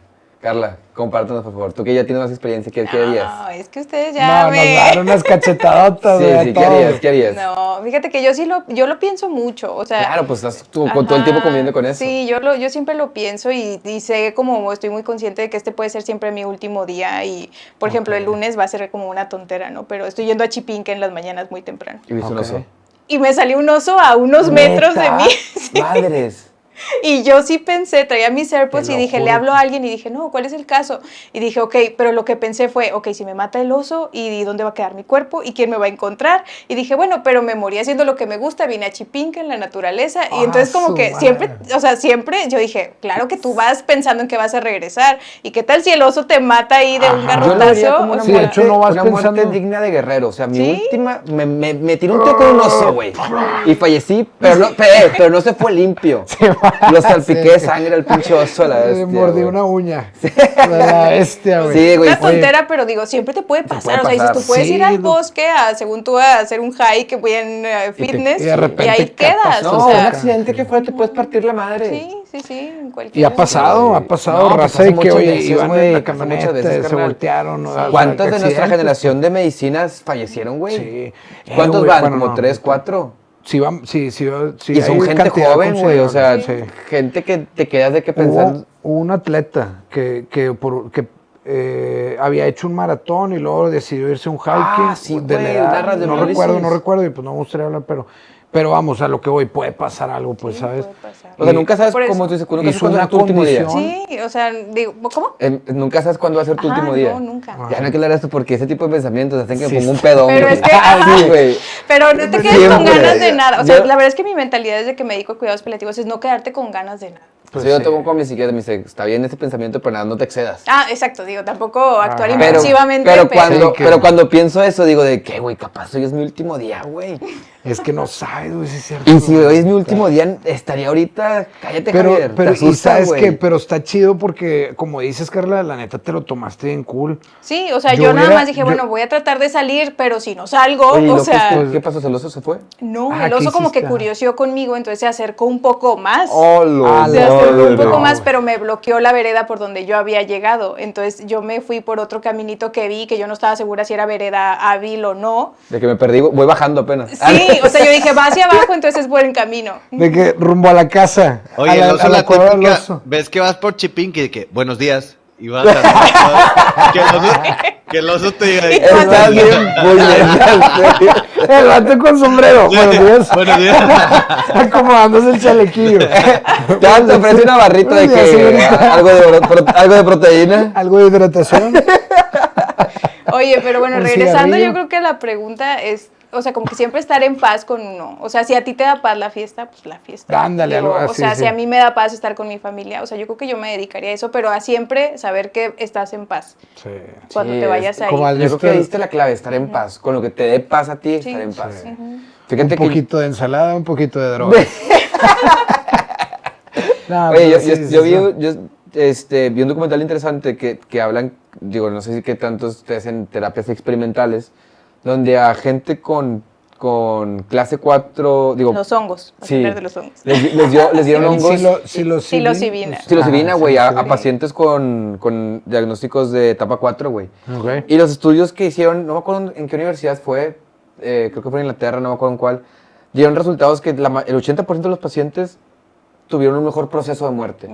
Carla, compártanos, por favor. Tú que ya tienes más experiencia, ¿qué harías? No, es que ustedes ya No, nos me... daron unas cachetadotas, Sí, güey, a sí, ¿qué todos. harías? ¿Qué harías? No, fíjate que yo lo pienso mucho, o sea... Claro, pues estás tú con todo el tiempo Ajá, conviviendo con eso. Sí, yo siempre lo pienso y sé como estoy muy consciente de que este puede ser siempre mi último día y, por ejemplo, el lunes va a ser como una tontera, ¿no? Pero estoy yendo a Chipinque en las mañanas muy temprano. Y viste un Ok. oso. Y me salió un oso a unos metros de ¿Neta? mí. Sí. Madres. Y yo sí pensé, traía mis AirPods Te y lo dije, juro. le hablo a alguien y dije, no, ¿cuál es el caso? Y dije, ok, pero lo que pensé fue, ok, si me mata el oso, ¿y dónde va a quedar mi cuerpo? ¿Y quién me va a encontrar? Y dije, bueno, pero me morí haciendo lo que me gusta, vine a Chipinque en la naturaleza. Y entonces como su que madre. siempre, o sea, siempre yo dije, claro que tú vas pensando en que vas a regresar. ¿Y qué tal si el oso te mata ahí de un Ajá. Yo lo vería garrotazo? como una O Sí, sea, de hecho, no vas una muerte pensando- digna de guerrero. O sea, mi ¿Sí? última, me tiré un tiro con un oso, güey. Y fallecí, pero no se fue limpio. Lo salpiqué de sangre al pinche oso a la bestia, Mordí güey. una uña. De la bestia, güey. Sí, güey. Una tontera, pero digo, siempre te puede pasar. puede O sea, dices, pasar. tú puedes Sí, ir al no. bosque, según tú, a hacer un hike bien fitness, y de repente ahí quedas. No, o un sea, accidente que fue, te puedes partir la madre. sí, en Y cualquier ha pasado, Sí. ha pasado No, pues raza pasa de que, muchas oye, veces, iban güey, en la pasa muchas camioneta, veces, se carnal. voltearon. ¿no? O sea, ¿Cuántos de nuestra accidentes, generación de medicinas fallecieron, güey? Sí. ¿Cuántos güey, van? bueno, ¿Como no. 3, 4? Sí, sí. Y son hay gente cantidad joven, güey. O sea, considerable, sí. gente que te quedas de que pensando. Hubo un atleta que había hecho un maratón y luego decidió irse a un hiking Ah, sí, de la güey, edad, narras de no Mauricio. recuerdo, y pues no me gustaría hablar, Pero vamos, a lo que voy, puede pasar algo, pues, Sí, ¿sabes? puede pasar. O sea, nunca sabes Por eso. cómo tú dices, nunca Y sabes cuándo una es tu último día. condición. Sí, o sea, digo, ¿cómo? Nunca sabes cuándo va a ser tu Ajá, último día. no, nunca. Ya no hay que hablar de esto porque ese tipo de pensamientos hacen que Sí, me ponga un está. pedón. Pero güey. es que, ajá. Sí, güey. Pero no te quedes Siempre. con ganas de nada. O sea, Yo- la verdad es que mi mentalidad desde que me dedico a cuidados paliativos es no quedarte con ganas de nada. Pues Sí, yo sí. tengo con mi psiquiatra, me dice, está bien ese pensamiento, pero nada, no te excedas. Ah, exacto, digo, tampoco actuar Ajá. impulsivamente, Sí, que- pero cuando pienso eso, digo de que, güey, capaz hoy es mi último día, güey. Es que no sabes, güey, si es cierto. Y si güey. hoy es mi último día, estaría ahorita, cállate, Pero, Javier. pero te asusta, y sabes güey. qué, pero está chido porque, como dices, Carla, la neta te lo tomaste bien cool. Sí, o sea, Yo yo nada hubiera- más dije, yo- bueno, voy a tratar de salir, pero si no salgo, Oye, ¿y o López, sea, ¿qué pasó? ¿El oso se fue? no, Ah, el ¿qué oso como que hiciste? curioseó conmigo, entonces se acercó un poco más. Ah, Se no, acercó un no, poco no, más, güey. pero me bloqueó la vereda por donde yo había llegado. Entonces yo me fui por otro caminito que vi, que yo no estaba segura si era vereda hábil o no. De que me perdí, voy bajando apenas. Sí, o sea, yo dije, va hacia abajo, entonces es buen camino. De que rumbo a la casa. Oye, a la, el oso a la la cueva del típica, oso. ves que vas por Chipinque y que, buenos días, y vas a... que el oso te diga... Estás bien puñetas. El vato con sombrero. Buenos días. Buenos días. Acomodándose el chalequillo. Ya te ofrece una barrita de Buenos días, que señorita. algo de proteína. Algo de hidratación. Oye, pero bueno, Un regresando, cigarrillo. yo creo que la pregunta es, o sea, como que siempre estar en paz con uno. O sea, si a ti te da paz la fiesta, pues la fiesta. Ándale, Digo, algo o así, sea, sí. si a mí me da paz estar con mi familia, o sea, yo creo que yo me dedicaría a eso, pero a siempre saber que estás en paz Sí. cuando Sí, te vayas a como ir. al- Yo creo que Esto- diste la clave, estar en paz. Con lo que te dé paz a ti, Sí. estar en paz. Sí. Fíjate Un que poquito de ensalada, un poquito de droga. No, Oye, pero yo, sí, yo sí, vi, sí. vi un documental interesante que hablan, digo, no sé si qué tanto ustedes en terapias experimentales, donde a gente con clase 4, digo, Los hongos, vas a sí, hablar de los hongos. les dieron hongos, Psilocibina. psilocibina, güey, a psilocibina. pacientes con diagnósticos de etapa 4, güey. Ok. Y los estudios que hicieron, no me acuerdo en qué universidad fue, creo que fue en Inglaterra, no me acuerdo en cuál, dieron resultados que el 80% de los pacientes tuvieron un mejor proceso de muerte.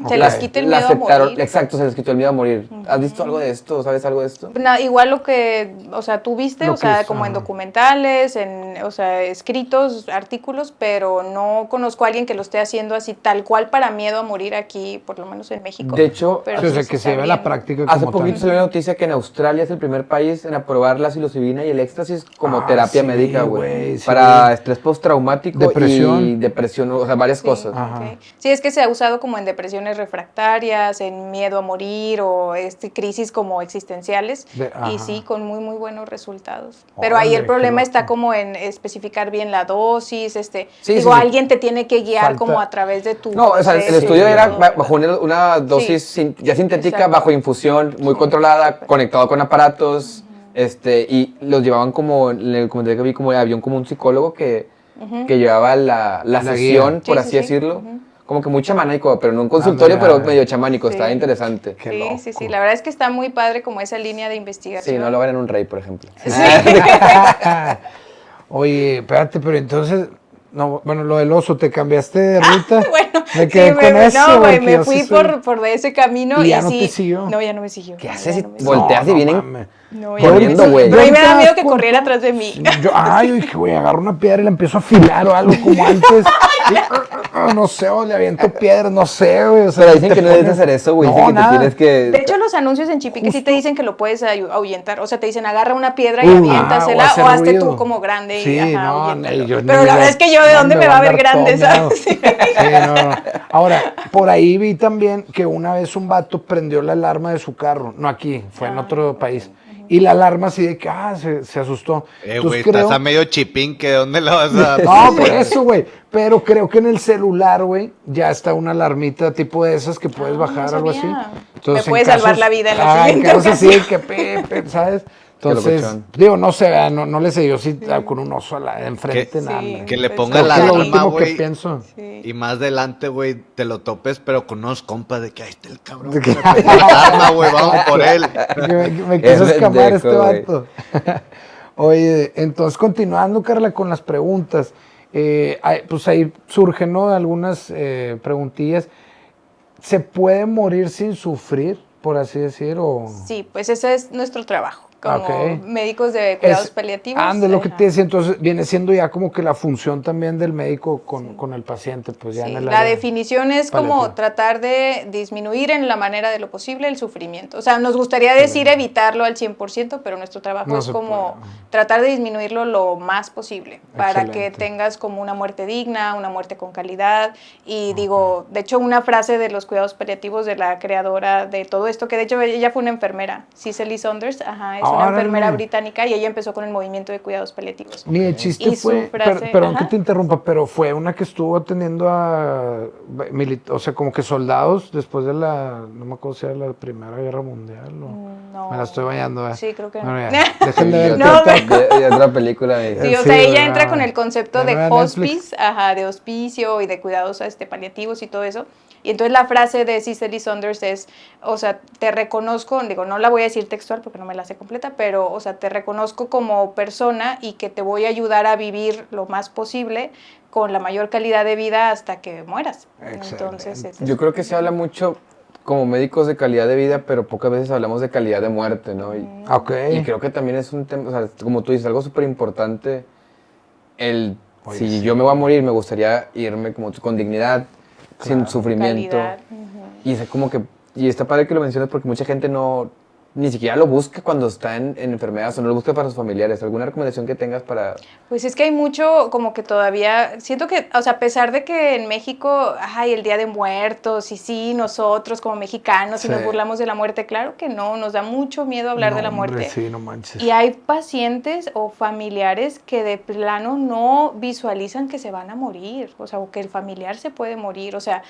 Se les quita el miedo a morir. Exacto, se les quitó el miedo a morir. ¿Has visto algo de esto? ¿Sabes algo de esto? Igual lo que, o sea, tú viste, Lo o sea, que es, como en ajá. documentales, o sea, escritos, artículos, pero no conozco a alguien que lo esté haciendo así tal cual para miedo a morir aquí, por lo menos en México. De hecho, Pero Sí, o sea, sí que se se ve está la viendo. práctica hace como poquito tal. salió la noticia que en Australia es el primer país en aprobar la psilocibina y el éxtasis como Ah, terapia sí, médica, güey, güey. sí. Para estrés postraumático Depresión. y depresión, o sea, varias Sí, cosas. Ajá. ok. Sí, es que se ha usado como en depresiones refractarias, en miedo a morir o crisis como existenciales Ajá. y sí, con muy, muy buenos resultados. Pero ahí Órale, el problema qué está loco. como en especificar bien la dosis, Sí, digo, sí, sí. alguien te tiene que guiar Falta- como a través de tu No, o sea, el proceso estudio y era todo, bajo una dosis ya sintética, Exacto. bajo infusión, muy controlada, conectado con aparatos, y los llevaban como, en el comentario que vi, como había como un psicólogo que llevaba la sesión, guía. por Sí, así sí, sí. decirlo, como que muy chamánico, pero no un consultorio, Ándale, pero medio chamánico, Sí. estaba interesante. Qué Sí, loco. sí, sí, la verdad es que está muy padre como esa línea de investigación. Sí, no lo ven en un rey, por ejemplo. Oye, espérate, pero entonces, no, bueno, lo del oso, ¿te cambiaste de ruta? Bueno, me quedé sí, con eso. no, güey, porque me yo fui sí soy- por ese camino ¿Y y, ya no sí. te siguió? No, ya no me siguió. ¿Qué Ya haces si no me siguió. volteas y vienen? mames. No, ya no me corriendo, siguió. güey? Pero a mí me da ¿Ya te miedo das que cuenta? corriera atrás de mí. Yo dije, güey, agarro una piedra y la empiezo a afilar o algo como antes. No sé, o le aviento piedras, no sé, güey. O sea, Pero dicen te que no debes pones- hacer eso, güey. No, Dicen que nada. te tienes que... De hecho, los anuncios en Chipique sí te dicen que lo puedes ahuyentar. O sea, te dicen agarra una piedra y o aviéntasela hacer o hazte ruido. tú como grande y Sí, ajá, no, ahuyéntalo. ni yo- Pero ni la verdad es que yo de no, dónde me va a ver dar grande, todo ¿sabes? meado. Sí, no. Ahora, por ahí vi también que una vez un vato prendió la alarma de su carro. No aquí, fue en otro país. Y la alarma así de que, se asustó. Güey, Entonces estás a medio Chipinque, ¿de dónde la vas a...? No, por eso, güey. Pero creo que en el celular, güey, ya está una alarmita tipo de esas que puedes bajar, no algo así. sabía. Entonces, Me puede salvar la vida en la siguiente casos así ocasión. que ¿sabes? Entonces, locochón. digo, no sé, no le sé yo si con un oso enfrente, Que- nada. Sí. Que le Pues, ponga Creo la que es lo alarma, último que güey. pienso. Sí. Y más adelante, güey, te lo topes, pero con unos compas de que ahí está el cabrón. De Que que- me prendió la alarma, güey, vamos por él. Me quiso Es escamar pendejo, este güey. vato. Oye, entonces continuando, Carla, con las preguntas. Pues ahí surgen, ¿no? Algunas preguntillas. ¿Se puede morir sin sufrir, por así decir? O... Sí, pues ese es nuestro trabajo. como Ok. médicos de cuidados paliativos. Ande, lo que Ajá. te decía, entonces viene siendo ya como que la función también del médico con el paciente, pues ya Sí, en el la área definición es como paliativa. tratar de disminuir en la manera de lo posible el sufrimiento. O sea, nos gustaría decir evitarlo al 100%, pero nuestro trabajo No es se como puede. tratar de disminuirlo lo más posible para que Excelente. tengas como una muerte digna, una muerte con calidad. Y digo, de hecho, una frase de los cuidados paliativos de la creadora de todo esto, que de hecho ella fue una enfermera, Cicely Saunders, ajá, es una Órale. enfermera británica y ella empezó con el movimiento de cuidados paliativos. Ni de chiste Y su fue, frase, perdón que ajá. te interrumpa, pero fue una que estuvo atendiendo o sea, como que soldados después de no me acuerdo si era la Primera Guerra Mundial o... No. Me la estoy bañando, ¿eh? Sí, creo que Bueno, no. ya, dejen de ver No, TikTok. Y otra película. Sí, o Sí, sea, ella ¿verdad? entra con el concepto Ya de no era Netflix. hospice, ajá, de hospicio y de cuidados paliativos y todo eso. Y entonces la frase de Cicely Saunders es, o sea, te reconozco, digo, no la voy a decir textual porque no me la sé completa, pero, o sea, te reconozco como persona y que te voy a ayudar a vivir lo más posible con la mayor calidad de vida hasta que mueras. Excelente. Entonces, es Yo creo que se habla mucho como médicos de calidad de vida, pero pocas veces hablamos de calidad de muerte, ¿no? Ok. Y creo que también es un tema, o sea, como tú dices, algo súper importante. Oye, Si sí. yo me voy a morir, me gustaría irme como con dignidad, sin sufrimiento. calidad. Y es como que, y está padre que lo menciones porque mucha gente ni siquiera lo busca cuando está en enfermedad, o no lo busca para sus familiares. ¿Alguna recomendación que tengas para...? Pues es que hay mucho como que todavía, siento que, o sea, a pesar de que en México hay el Día de Muertos y sí, nosotros como mexicanos Sí. y nos burlamos de la muerte, claro que no, nos da mucho miedo hablar No, de la hombre, muerte. sí, no manches. Y hay pacientes o familiares que de plano no visualizan que se van a morir, o sea, o que el familiar se puede morir, o sea,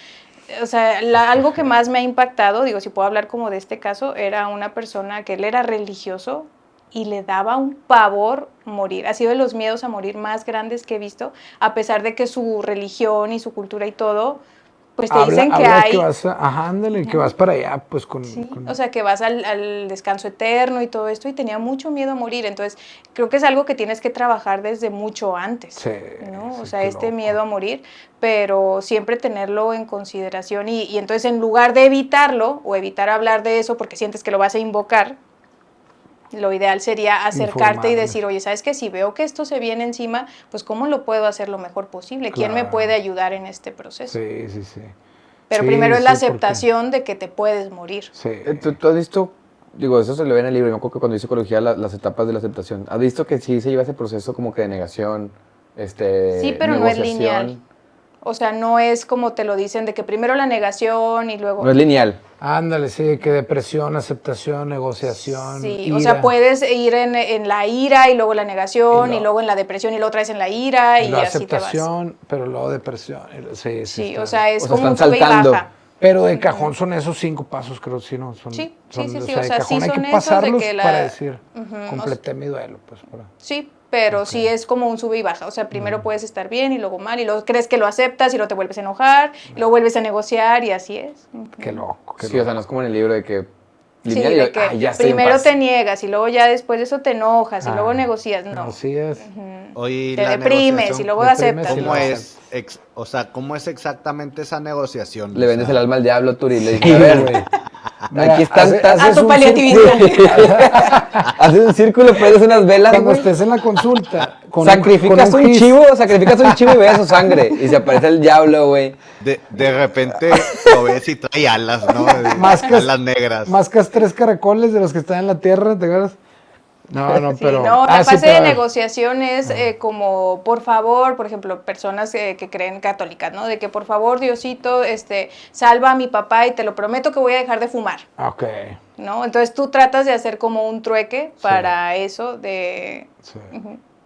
algo que más me ha impactado, digo, si puedo hablar como de este caso, era una persona que él era religioso y le daba un pavor morir. Ha sido de los miedos a morir más grandes que he visto, a pesar de que su religión y su cultura y todo, pues te dicen que habla hay... ajá, ándale, que vas para allá, pues Sí, con- o sea, que vas al descanso eterno y todo esto, y tenía mucho miedo a morir. Entonces, creo que es algo que tienes que trabajar desde mucho antes, Sí, ¿no? O sí, sea, qué este loco. miedo a morir, pero siempre tenerlo en consideración. Y entonces, en lugar de evitarlo o evitar hablar de eso porque sientes que lo vas a invocar, lo ideal sería acercarte y Informarles. decir, oye, ¿sabes qué? Si veo que esto se viene encima, pues ¿cómo lo puedo hacer lo mejor posible? ¿Quién me Claro. puede ayudar en este proceso? Sí, sí, sí. Pero Sí, primero es la sí, porque- aceptación de que te puedes morir. Sí. ¿Tú has visto, digo, eso se le ve en el libro, yo me acuerdo que cuando hice psicología, las etapas de la aceptación, ¿has visto que sí se lleva ese proceso como que de negación, Sí, pero no es negociación? lineal. O sea, no es como te lo dicen, de que primero la negación y luego... No es lineal. Ándale, sí, que depresión, aceptación, negociación, Sí, ira. o sea, puedes ir en la ira y luego la negación Y y, lo- luego en la depresión y luego otra vez en la ira Y y luego así te vas. aceptación, pero luego depresión. Sí, Sí, está. o sea, es O sea, como un están sube y saltando. baja. Pero de cajón son esos 5 pasos, creo, sí, ¿no? Son, Sí, son- sí, o sí, sea, o de sea, cajón sí hay son que esos de pasarlos que la- para decir, Ujú, completé mi duelo, pues. Sí, pero sí es como un sube y baja. O sea, primero puedes estar bien y luego mal y luego crees que lo aceptas y luego te vuelves a enojar y luego vuelves a negociar y así es. Ujú. Qué loco, qué Sí, o sea, loco. no es como en el libro de que Sí, lineal y de yo, que "Ay, ya estoy en primero paz". te niegas y luego ya después de eso te enojas y Ah, luego negocias. No. Así es. Oye, Te la deprimes negociación, y luego deprimes aceptas. y ¿cómo luego es? O sea, ¿cómo es exactamente esa negociación? Le O vendes sea, el alma al diablo, Turi, le Sí, dices, a ver, güey. Mira, aquí están A tu un paliativista. círculo. haces un círculo, prendes unas velas, Cuando güey. estés en la consulta, Sacrificas con un gis. chivo y ves su sangre. Y se aparece el diablo, güey. de repente lo ves y trae alas, ¿no? Máscaras- Alas negras. Mascas 3 caracoles de los que están en la tierra, ¿te acuerdas? No, no, Sí, pero... no, la sí, fase pero de a ver. negociación es como, por favor, por ejemplo, personas que creen católicas, ¿no? De que, por favor, Diosito, salva a mi papá y te lo prometo que voy a dejar de fumar, Ok, ¿no? Entonces tú tratas de hacer como un trueque para eso de... sí.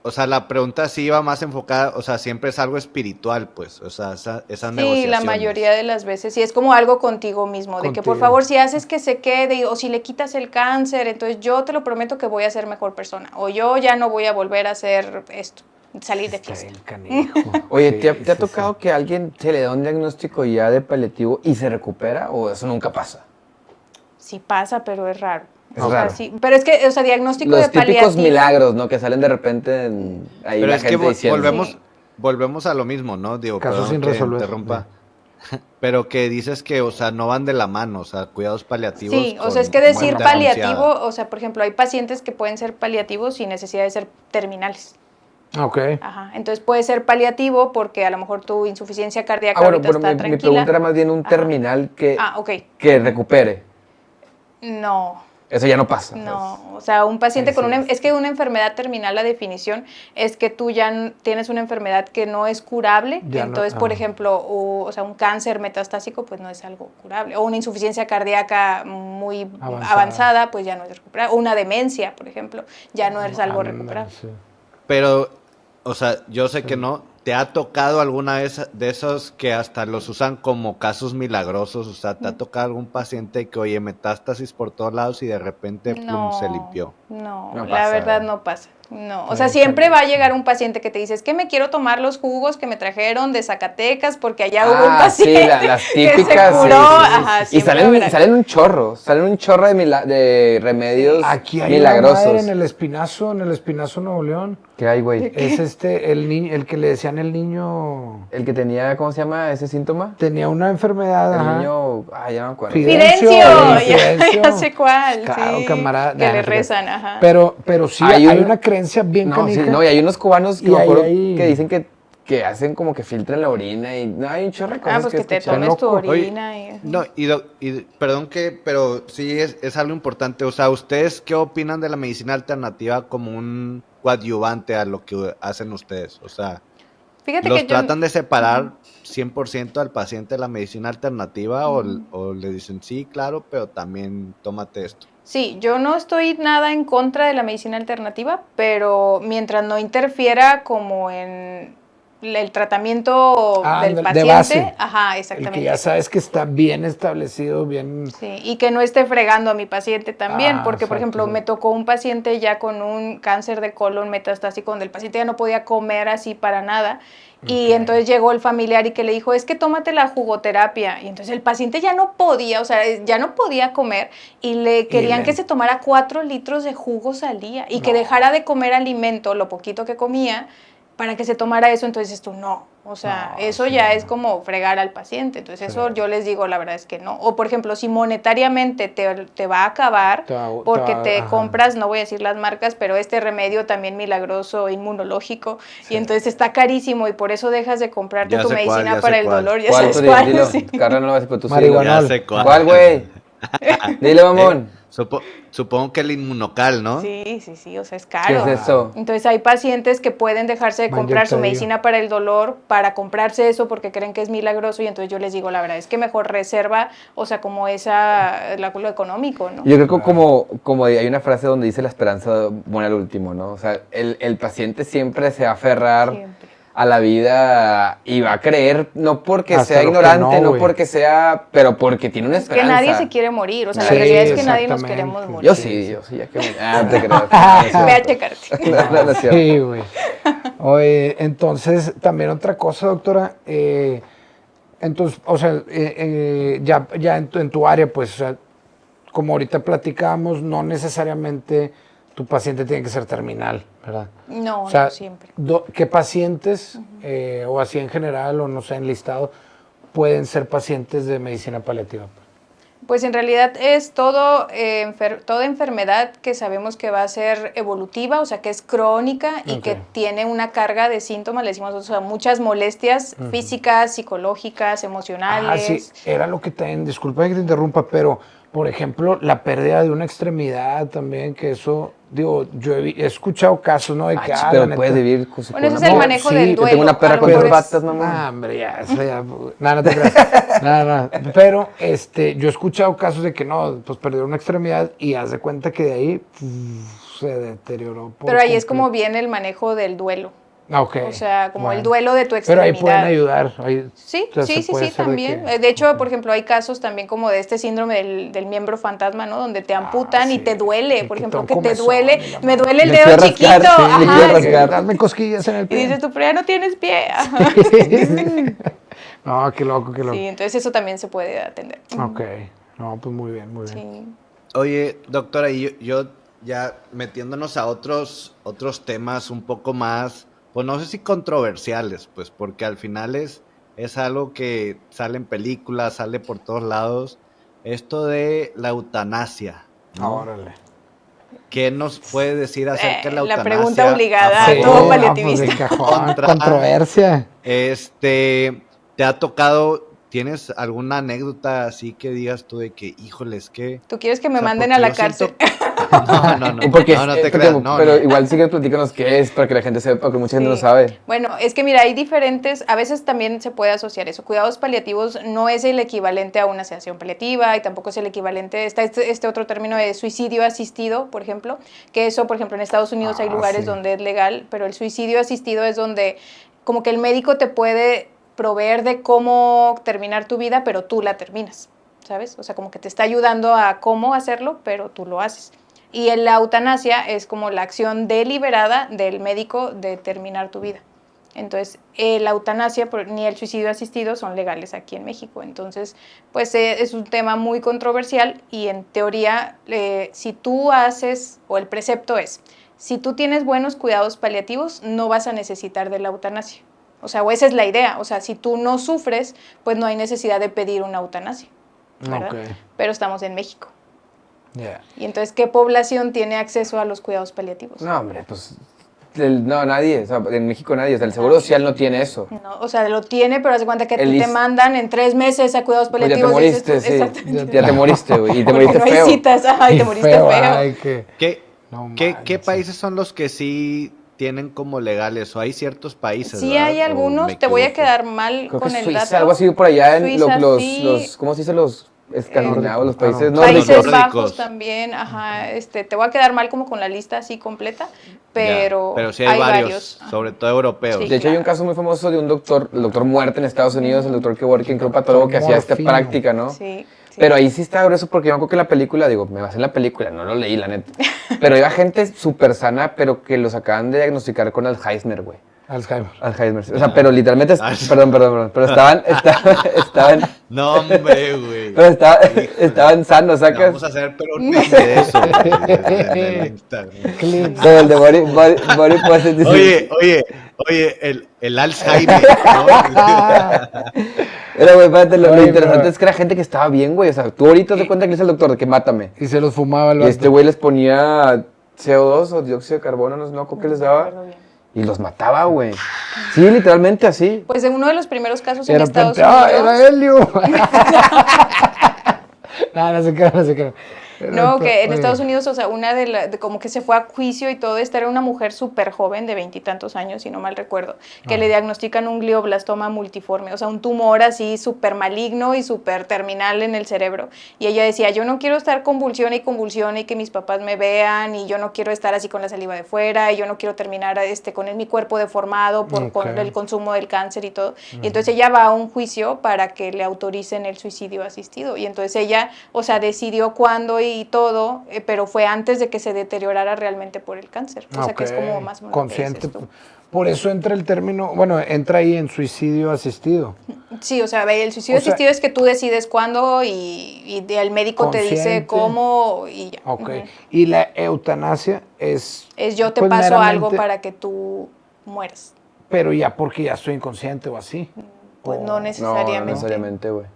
O sea, la pregunta sí iba más enfocada, o sea, siempre es algo espiritual, pues, o sea, esas Sí, negociaciones. la mayoría de las veces, sí, es como algo contigo mismo, de que por Contigo. favor si haces que se quede o si le quitas el cáncer, entonces yo te lo prometo que voy a ser mejor persona o yo ya no voy a volver a hacer esto, salir de Está fiesta. bien canijo. Oye, Sí, ¿te ha sí, tocado que a alguien se le da un diagnóstico ya de paliativo y se recupera o eso nunca pasa? Sí pasa, pero es raro. Es O sea, raro. sí, pero es que, o sea, diagnóstico Los de típicos paliativo. milagros, ¿no? Que salen de repente ahí Pero la es que gente diciendo. volvemos, Sí. volvemos a lo mismo, ¿no? Digo, Casos perdón sin que resolver. interrumpa. Pero que dices que, o sea, no van de la mano, o sea, cuidados paliativos. Sí, o con sea, es que decir muerte paliativo, anunciada. o sea, por ejemplo, hay pacientes que pueden ser paliativos sin necesidad de ser terminales. Ok. Ajá, entonces puede ser paliativo porque a lo mejor tu insuficiencia cardíaca Bueno, ahorita pero está mi tranquila. pregunta era más bien un Ajá. terminal Ok. que recupere. No, Eso ya no pasa. no, o sea, un paciente Ahí con sí. es que una enfermedad terminal, la definición es que tú ya tienes una enfermedad que no es curable, Ya no- entonces, por ah. ejemplo, o sea, un cáncer metastásico, pues no es algo curable, o una insuficiencia cardíaca muy avanzada, pues ya no es recuperable, o una demencia, por ejemplo, ya no es algo Anda, recuperable. sí. Pero, o sea, yo sé que no. ¿Te ha tocado alguna vez de esos que hasta los usan como casos milagrosos? O sea, ¿te ha tocado algún paciente que, oye, metástasis por todos lados y de repente, plum, se limpió? No, No la pasa. verdad no pasa. No, o Ay, sea, siempre va a canijo. llegar un paciente que te dice, es que me quiero tomar los jugos que me trajeron de Zacatecas porque allá hubo un Sí, paciente las que se típicas. curó. Sí, sí, sí. Ajá, Y siempre habrá. salen un chorro de remedios Aquí hay una madre milagrosos. en el Espinazo Nuevo León. ¿Qué hay, güey? Es el niño, el que le decían el niño El que tenía, ¿cómo se llama ese síntoma? tenía una enfermedad. El ajá. niño, ya no me acuerdo. Fidencio, Fidencio. ya sé cuál. Claro, sí, camarada. que Nah, le no te creas. rezan, ajá. Pero sí, hay una creencia bien No, sí, canija. no, y hay unos cubanos que Y me ahí acuerdo hay- que dicen que hacen como que filtran la orina y no, hay un chorro de cosas Pues que que te escuchar. tomes tu loco. orina. Oye, no, perdón pero sí es algo importante. O sea, ¿ustedes qué opinan de la medicina alternativa como un coadyuvante a lo que hacen ustedes? O sea, Fíjate ¿los que yo... tratan de separar 100% al paciente de la medicina alternativa o le dicen, sí, claro, pero también tómate esto? Sí, yo no estoy nada en contra de la medicina alternativa, pero mientras no interfiera como en el tratamiento del De paciente, base. ajá, El exactamente. que ya sabes que está bien establecido, bien. Sí, y que no esté fregando a mi paciente también, porque por Exacto, ejemplo sí. me tocó un paciente ya con un cáncer de colon metastásico donde el paciente ya no podía comer así para nada. Y Ok. entonces llegó el familiar y que le dijo, es que tómate la jugoterapia. Y entonces el paciente ya no podía, o sea, ya no podía comer y le querían que se tomara 4 litros de jugos al día y que dejara de comer alimento, lo poquito que comía, para que se tomara eso. Entonces dices tú, no, o sea, No, eso sí, ya no. es como fregar al paciente. Entonces Sí. eso yo les digo, la verdad es que no. O por ejemplo, si monetariamente te va a acabar, porque te ajá. compras, no voy a decir las marcas, pero este remedio también milagroso, inmunológico, y entonces está carísimo y por eso dejas de comprarte Ya tu sé cuál, medicina ya para sé el cuál. dolor, ya ¿Cuál? sabes Tú cuál. dilo. Sí. Carla no lo va a decir, pero tú sí. Marihuana. Ya sé cuál. ¿Cuál, güey? Dile, mamón. Supongo que el inmunocal, ¿no? Sí, sí, sí, o sea, es ¿Qué caro. es eso? Entonces hay pacientes que pueden dejarse de Va comprar su inyectadillo. medicina para el dolor para comprarse eso porque creen que es milagroso y entonces yo les digo, la verdad es que mejor reserva, o sea, como lo económico, ¿no? Yo creo que como hay una frase donde dice la esperanza muere al último, ¿no? O sea, el paciente siempre se va a aferrar Siempre. a la vida y va a creer, no porque Hasta sea lo que ignorante, no, no güey. porque sea, pero porque tiene una Es que esperanza. nadie se quiere morir, o sea, Sí, la realidad es que nadie nos exactamente. queremos morir. Yo sí, ya que no te creas. No, es Ve a cierto. checarte. No es cierto. Sí, güey. Oye, entonces, también otra cosa, doctora. Entonces, o sea, ya en tu área, pues, o sea, como ahorita platicábamos, no necesariamente tu paciente tiene que ser terminal, ¿verdad? No, O sea, no siempre. ¿qué pacientes, o así en general, o no sé, en listado, pueden ser pacientes de medicina paliativa? Pues en realidad es toda enfermedad que sabemos que va a ser evolutiva, o sea, que es crónica y Ok. que tiene una carga de síntomas, le decimos, o sea, muchas molestias físicas, psicológicas, emocionales. Sí, era lo que también, disculpa que te interrumpa, pero, por ejemplo, la pérdida de una extremidad también, que eso, digo, yo he escuchado casos, ¿no? De que, la Pero neta, puedes vivir con Bueno, ese es una el mujer. manejo sí, del yo duelo. tengo una perra a lo con mejor dos es- patas, mamá. No, hombre, ya, eso ya, no te creas. Nada. Pero, yo he escuchado casos de que no, pues perdió una extremidad y haz de cuenta que de ahí se deterioró. por Pero ahí es como completo. viene el manejo del duelo. Ok. O sea, como el Bueno. duelo de tu Pero ahí extremidad. pueden ayudar. Sí, o sea, se sí, puede hacer de también. que- De hecho, por ejemplo, hay casos también como de este síndrome del miembro fantasma, ¿no? Donde te amputan y sí. te duele, Y por que ejemplo, te que te comezón duele, y la me madre. duele el Le dedo fui a chiquito. rascar, sí, le fui a ajá, rascar. Dame cosquillas en el y pie. dices tú, pero ya no tienes pie. Ajá. No, qué loco, qué loco. Sí, entonces eso también se puede atender. Ok. No, pues muy bien, muy bien. Sí. Oye, doctora, y yo ya metiéndonos a otros temas un poco más, pues no sé si controversiales, pues porque al final es es algo que sale en películas, sale por todos lados. Esto de la eutanasia, ¿no? Órale. ¿Qué nos puede decir acerca de la La eutanasia? pregunta obligada a a Sí, todo favor, paliativista. pues de cajón, Contra- controversia. ¿Te ha tocado, tienes alguna anécdota así que digas tú de que, híjoles, que... ¿Tú quieres que me O sea, manden porque a la yo siento- cárcel? No, Y porque, no te porque- creas, no, pero no. igual sí que platícanos qué es para que la gente sepa, porque mucha gente no Sí. sabe. Bueno, es que mira, hay diferentes, a veces también se puede asociar eso. Cuidados paliativos no es el equivalente a una sedación paliativa y tampoco es el equivalente, está este otro término de suicidio asistido, por ejemplo, que eso, por ejemplo, en Estados Unidos hay lugares sí. donde es legal, pero el suicidio asistido es donde como que el médico te puede proveer de cómo terminar tu vida, pero tú la terminas, ¿sabes? O sea, como que te está ayudando a cómo hacerlo, pero tú lo haces. Y la eutanasia es como la acción deliberada del médico de terminar tu vida. Entonces, la eutanasia ni el suicidio asistido son legales aquí en México. Entonces, pues es un tema muy controversial y en teoría, si tú haces, o el precepto es, si tú tienes buenos cuidados paliativos, no vas a necesitar de la eutanasia. O sea, o esa es la idea. O sea, si tú no sufres, pues no hay necesidad de pedir una eutanasia, ¿verdad? Ok. Pero estamos en México. Yeah. Y entonces, ¿qué población tiene acceso a los cuidados paliativos? No, hombre, pues. No, nadie. O sea, en México nadie. O sea, el Seguro Social no tiene eso. No, o sea, lo tiene, pero haz de cuenta que a El ti te ISSSTE. mandan en 3 meses a cuidados Pues ya te paliativos. y dices tú, moriste, sí. exactamente. Ya te moriste, güey. Y te Porque moriste no hay feo. citas, ajá, y te moriste feo. Ay, ¿Qué, No qué manches. países son los que sí tienen como legales? ¿O hay ciertos países, Sí verdad? hay ¿O algunos, me te voy a equivoco? quedar mal Creo con que el Suiza, dato. algo así por allá en Suiza, sí. los ¿cómo se dice? Los escandinavos, los Nórdicos. países No. Países nórdicos. nórdicos. Bajos también, ajá, te voy a quedar mal como con la lista así completa, Ya, pero sí hay varios, varios. Ajá. sobre todo europeos. Sí. De hecho, hay un claro. caso muy famoso de un doctor, el doctor Muerte en Estados Unidos, el doctor Kevorkian, que era un patólogo que hacía esta Morfino. práctica, ¿no? Sí, sí. Pero ahí sí está grueso porque yo me acuerdo que la película, digo, me basé en la película, no lo leí, la neta. Pero iba gente súper sana, pero que los acaban de diagnosticar con Alzheimer, güey. Alzheimer. Alzheimer. O sea, pero literalmente, Ah. perdón, pero estaban, No, hombre, güey. pero estaban sanos, No, ¿sacas? vamos a hacer pero un meme de eso, güey, en el Instagram. Clips. Como el de body positive. Oye, el Alzheimer, ¿no? Era, güey, espérate, lo Oye, interesante pero- es que era gente que estaba bien, güey. O sea, tú ahorita te das cuenta que le dice al doctor de que mátame. Y se los fumaba el Y vato. este güey les ponía CO2 o dióxido de carbono, no sé, no, ¿qué les me daba? acuerdo bien. Y los mataba, güey. Sí, literalmente así. Pues en uno de los primeros casos Y en de Estados repente, ¡ah, Unidos. era helio! No se queda, no se queda. No, que en Oye, Estados Unidos, o sea, una de como que se fue a juicio y todo esto, era una mujer súper joven, de 20 y tantos años, si no mal recuerdo, que le diagnostican un glioblastoma multiforme, o sea, un tumor así súper maligno y súper terminal en el cerebro. Y ella decía, yo no quiero estar convulsione y que mis papás me vean, y yo no quiero estar así con la saliva de fuera, y yo no quiero terminar con mi cuerpo deformado por Ok. el consumo del cáncer y todo. Y entonces ella va a un juicio para que le autoricen el suicidio asistido. Y entonces ella, o sea, decidió cuándo y todo, pero fue antes de que se deteriorara realmente por el cáncer. O sea, que es ok, como más o menos lo que consciente. dices tú. Por eso entra el término, bueno, entra ahí en suicidio asistido. Sí, o sea, ve, el suicidio O sea, asistido es que tú decides cuándo y el médico te dice consciente. cómo y ya. Ok. Ujú. Y la eutanasia es. Es yo te pues, paso algo meramente- para que tú mueras. Pero ya porque ya estoy inconsciente o así. Pues no No, necesariamente. no necesariamente, güey.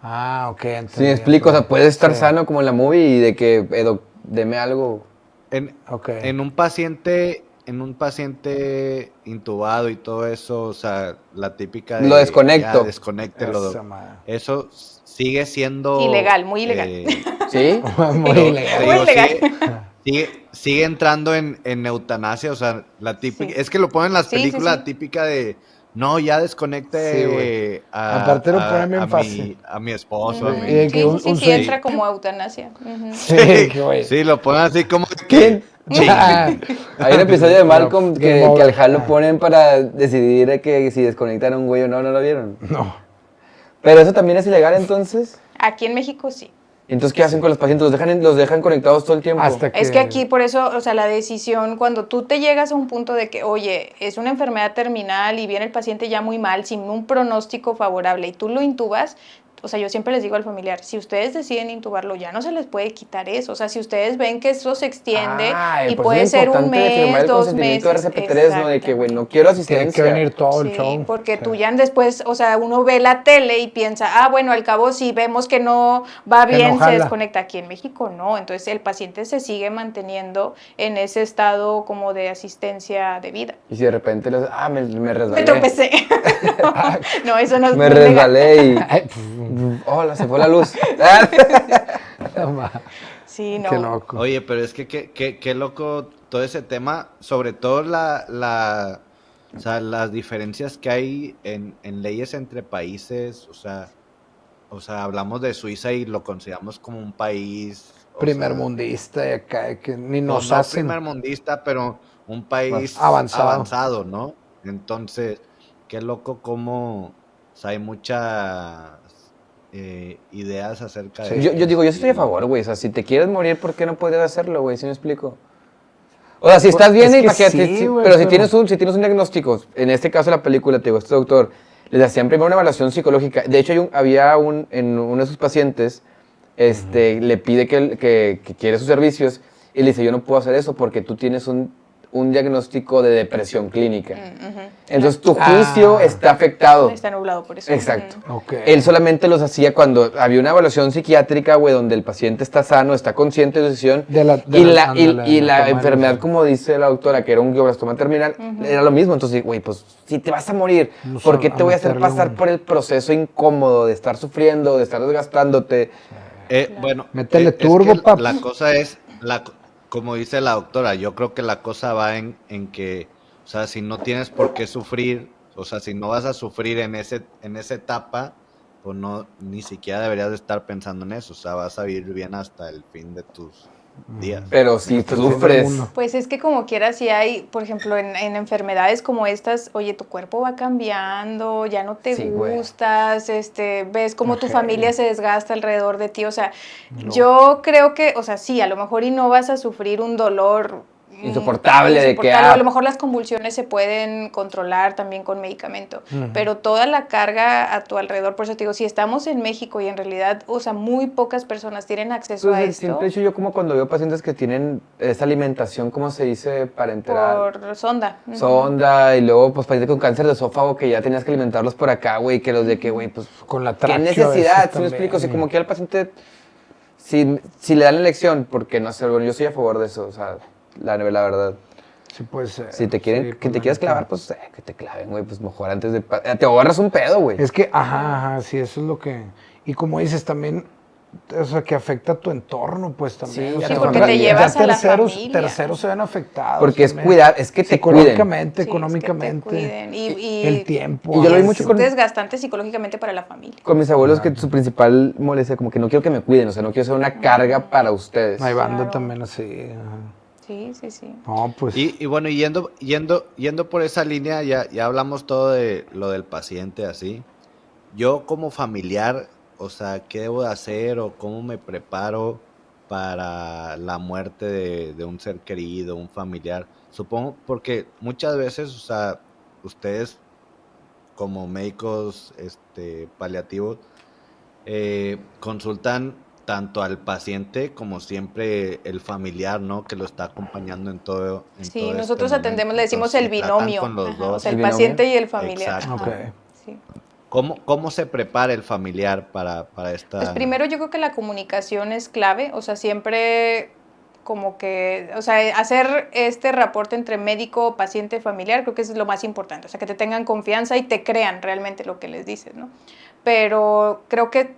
Ah, ok. Sí, me explico. O sea, puedes estar Sí. sano como en la movie y de que, deme algo. Ok. En un paciente intubado y todo eso, o sea, la típica de Lo desconecto. ya, desconéctelo. Esa madre. Eso sigue siendo Ilegal, muy ilegal. ¿Sí? Muy te ilegal. Muy digo, ilegal. sigue entrando en eutanasia, o sea, la típica, Sí. es que lo ponen en las Sí, sí, películas, sí. la típica de no, ya desconecte Sí, güey. a, Aparte lo ponen bien a fácil. a mi esposo. a Ujú. mi- Y de que Sí, un- sí, un sí, sueño. entra como eutanasia. Ujú. Sí, que güey. Sí, lo ponen así como ¿Quién? Ah, Hay un episodio de Malcolm Game que over. al Hal lo Ah. ponen para decidir que si desconectan a un güey o no, ¿no lo vieron? No. Pero eso también es ilegal entonces. Aquí en México sí. Entonces, ¿qué hacen con los pacientes? ¿Los dejan conectados todo el tiempo? Hasta que. Es que aquí por eso, o sea, la decisión, cuando tú te llegas a un punto de que, oye, es una enfermedad terminal y viene el paciente ya muy mal, sin un pronóstico favorable y tú lo intubas, o sea, yo siempre les digo al familiar, si ustedes deciden intubarlo, ya no se les puede quitar eso. O sea, si ustedes ven que eso se extiende y por eso puede es ser un importante firmar mes, el 2 consentimiento meses. de RCP3, ¿no? De que, güey, no quiero Tiene asistencia. que venir todo el Sí, show. porque Sí. tú ya después, o sea, uno ve la tele y piensa, bueno, al cabo si vemos que no va Que bien, no se jala. desconecta. Aquí en México no, entonces el paciente se sigue manteniendo en ese estado como de asistencia de vida. Y si de repente me resbalé. Me tropecé. no, eso no es Me no es legal. resbalé y... Ay, Hola, se fue la luz. no ma, Sí, no. qué loco. Oye, pero es que qué loco todo ese tema, sobre todo o sea, las diferencias que hay en leyes entre países, o sea, hablamos de Suiza y lo consideramos como un país, o Primer sea, mundista y acá que ni o nos no hacen. primer mundista, pero un país avanzado. avanzado, ¿no? Entonces, qué loco cómo, o sea, hay muchas ideas acerca de Yo eso. digo, yo estoy a favor, güey. O sea, si te quieres morir, ¿por qué no podrías hacerlo, güey? ¿Sí me explico? O sea, si estás bien, Es que imagínate, sí, si- güey, pero si pero- tienes un diagnóstico, en este caso la película, te digo, este doctor, les hacían primero una evaluación psicológica. De hecho, en uno de sus pacientes, le pide que quiere sus servicios y le dice, yo no puedo hacer eso porque tú tienes un diagnóstico de depresión clínica. Ujú. Entonces, tu juicio está afectado. Está nublado por eso. Exacto. Ujú. Ok. Él solamente los hacía cuando había una evaluación psiquiátrica, güey, donde el paciente está sano, está consciente de su decisión. De la- y la, ándale, y la la toma de enfermedad, decisión. como dice la doctora, que era un glioblastoma terminal, era lo mismo. Entonces, güey, pues si te vas a morir, Vamos ¿por qué a te voy a hacer meterle pasar un- por el proceso incómodo de estar sufriendo, de estar desgastándote? Bueno, Métele es turbo, que paps. la cosa es, como dice la doctora, yo creo que la cosa va en que, o sea, si no tienes por qué sufrir, o sea, si no vas a sufrir en esa etapa, pues no, ni siquiera deberías de estar pensando en eso, o sea, vas a vivir bien hasta el fin de tus días. Pero si Hasta el fin del sufres, mundo. Pues es que como quiera, si hay, por ejemplo, en enfermedades como estas, oye, tu cuerpo va cambiando, ya no te Sí, güey. gustas, ves como tu Ajá. familia se desgasta alrededor de ti, o sea, yo creo que, o sea, sí, a lo mejor y no vas a sufrir un dolor Insoportable de que, a lo mejor las convulsiones se pueden controlar también con medicamento, pero toda la carga a tu alrededor, por eso te digo, si estamos en México y en realidad, o sea, muy pocas personas tienen acceso pues, a el esto. simple hecho, yo como cuando veo pacientes que tienen esa alimentación, ¿cómo se dice? Parenteral. Por sonda. Ujú. Sonda, y luego, pues, pacientes con cáncer de esófago que ya tenías que alimentarlos por acá, güey, que los de que, güey, pues, Con la ¿qué tráqueo necesidad? ese ¿Sí me explico? Si también. como que al paciente, si le dan la elección, porque no sé, bueno, yo soy a favor de eso, o sea, la verdad. Sí, puede ser. Si te quieren, Sí, que pues, te la quieras neta. clavar, pues, que te claven, güey, pues, mejor antes de... Te ahorras un pedo, güey. Es que, ajá, sí, eso es lo que... Y como dices, también, o sea, que afecta a tu entorno, pues, también. Sí, o sí, sea, porque ya te llevas a la terceros, familia. terceros se ven afectados. Porque es también. cuidar, es que te Psicológicamente, Sí, económicamente. es que te cuiden. Y el tiempo. y yo lo vi es mucho con- desgastante psicológicamente para la familia. Con mis abuelos, que su principal molestia, como que no quiero que me cuiden, o sea, no quiero ser una carga para ustedes. Hay banda Claro. también así. Ajá. Sí, sí, sí. No, pues. Y bueno, yendo por esa línea, ya hablamos todo de lo del paciente así. Yo como familiar, o sea, ¿qué debo de hacer o cómo me preparo para la muerte de un ser querido, un familiar? Supongo, porque muchas veces, o sea, ustedes como médicos paliativos consultan tanto al paciente como siempre el familiar, ¿no? Que lo está acompañando en todo. Sí, nosotros atendemos, le decimos el binomio. Con los Ajá, dos. o sea, el ¿El binomio? paciente y el familiar. Exacto. Ajá, Ok. sí. ¿Cómo se prepara el familiar para esta? Pues primero yo creo que la comunicación es clave, o sea, siempre como que, o sea, hacer este reporte entre médico, paciente, familiar, creo que eso es lo más importante, o sea, que te tengan confianza y te crean realmente lo que les dices, ¿no? Pero creo que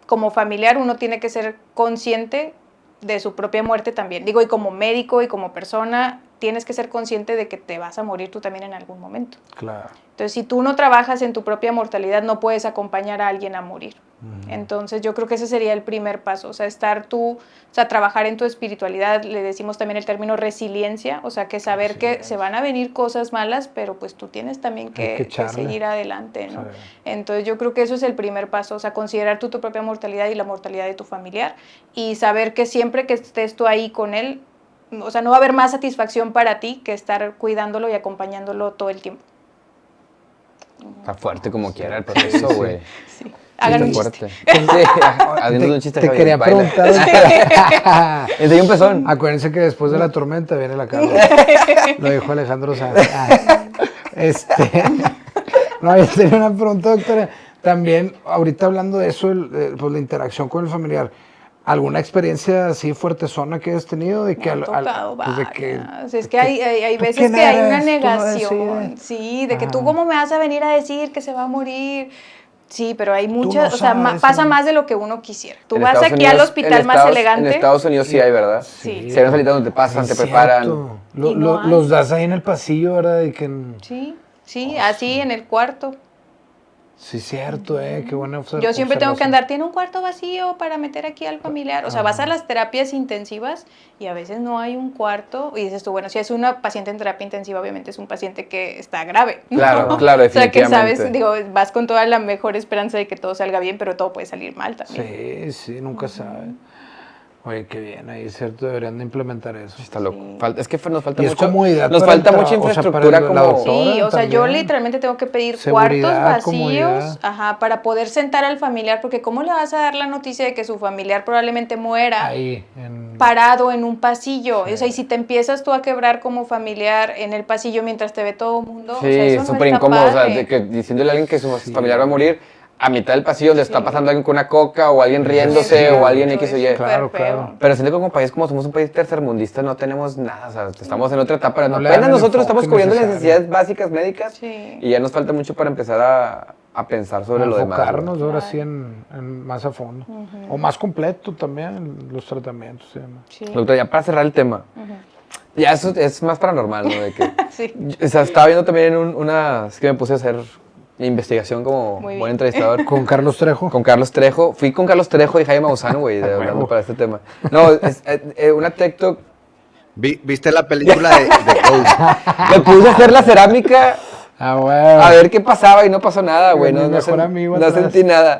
como familiar uno tiene que ser consciente de su propia muerte también, digo, y como médico y como persona tienes que ser consciente de que te vas a morir tú también en algún momento. Claro. Entonces, si tú no trabajas en tu propia mortalidad, no puedes acompañar a alguien a morir. Entonces, yo creo que ese sería el primer paso, o sea, trabajar en tu espiritualidad, le decimos también el término resiliencia, o sea, que saber que se van a venir cosas malas, pero pues tú tienes también Hay que echarle. seguir adelante, ¿no? Sí. Entonces, yo creo que eso es el primer paso, o sea, considerar tu propia mortalidad y la mortalidad de tu familiar y saber que siempre que estés tú ahí con él, o sea, no va a haber más satisfacción para ti que estar cuidándolo y acompañándolo todo el tiempo. Está fuerte como quiera el proceso, Sí, sí. güey. Sí. Hagan un Está chiste. fuerte. Sí, haciendo un chiste. Te Javi, quería baila. preguntar. Enseña un pezón. Acuérdense que después de la tormenta viene la calma. Lo dijo Alejandro Sanz. No, yo tenía una pregunta, doctora. También, ahorita hablando de eso, pues la interacción con el familiar. ¿Alguna experiencia así fuertezona que hayas tenido? De que Me han tocado pues de que, varias. Es que hay ¿tú veces quién que hay una eres? Tú no negación. decides. Sí, de que tú Ajá. cómo me vas a venir a decir que se va a morir. Sí, pero hay muchas, no o sea, sabes, pasa ¿no? más de lo que uno quisiera. Tú En vas Estados aquí al Unidos- hospital en más Estados- elegante. En Estados Unidos sí hay, ¿verdad? Sí. Si hay unas salitas donde te pasan, Es te preparan. cierto. Y no hay. Los das ahí en el pasillo, ¿verdad? Y que, Sí, así en el cuarto. sí, cierto, qué buena Yo siempre tengo que observación. andar, tiene un cuarto vacío para meter aquí al familiar. O sea, vas a las terapias intensivas y a veces no hay un cuarto. Y dices tú, bueno, si es una paciente en terapia intensiva, obviamente es un paciente que está grave, ¿no? Claro, claro, O sea, que definitivamente. sabes, digo, vas con toda la mejor esperanza de que todo salga bien, pero todo puede salir mal también. Sí, nunca sabe. Oye, qué bien, ahí es cierto, deberían de implementar eso. Está loco. Sí. Es que nos falta Y es mucho. comodidad Nos para el falta tra- mucha o sea, para infraestructura la como. doctora. Sí, o sea, yo también. literalmente tengo que pedir Seguridad, cuartos comodidad. vacíos, para poder sentar al familiar, porque ¿cómo le vas a dar la noticia de que su familiar probablemente muera Ahí, parado en un pasillo? O sea, y si te empiezas tú a quebrar como familiar en el pasillo mientras te ve todo el mundo, Sí, o sea, eso es no súper está incómodo. O sea, padre. de que diciéndole a alguien que su familiar va a morir, a mitad del pasillo le está pasando alguien con una coca, o alguien riéndose, Sí, o alguien eso X o es Y. súper Claro, feo. claro. Pero siento que como país, como somos un país tercermundista, no tenemos nada. O sea, estamos en otra etapa. No le Apenas dan el nosotros estamos enfoque cubriendo las necesario. necesidades básicas médicas Sí. y ya nos falta mucho para empezar a pensar sobre lo demás. enfocarnos ¿no? ahora sí en más a fondo. O más completo también los tratamientos y demás. Sí. Doctor, ya para cerrar el tema, ya eso es más paranormal, ¿no? De que, Sí. o sea, estaba viendo también es que me puse a hacer investigación como Muy bien. buen entrevistador. Con Carlos Trejo. Con Carlos Trejo. Fui con Carlos Trejo y Jaime Maussan, güey, hablando para este tema. No, una TikTok. ¿Viste la película de Ghost? Me puse a hacer la cerámica Ah, bueno. a ver qué pasaba y no pasó nada, güey. Mi No, mejor amigo no atrás. sentí nada.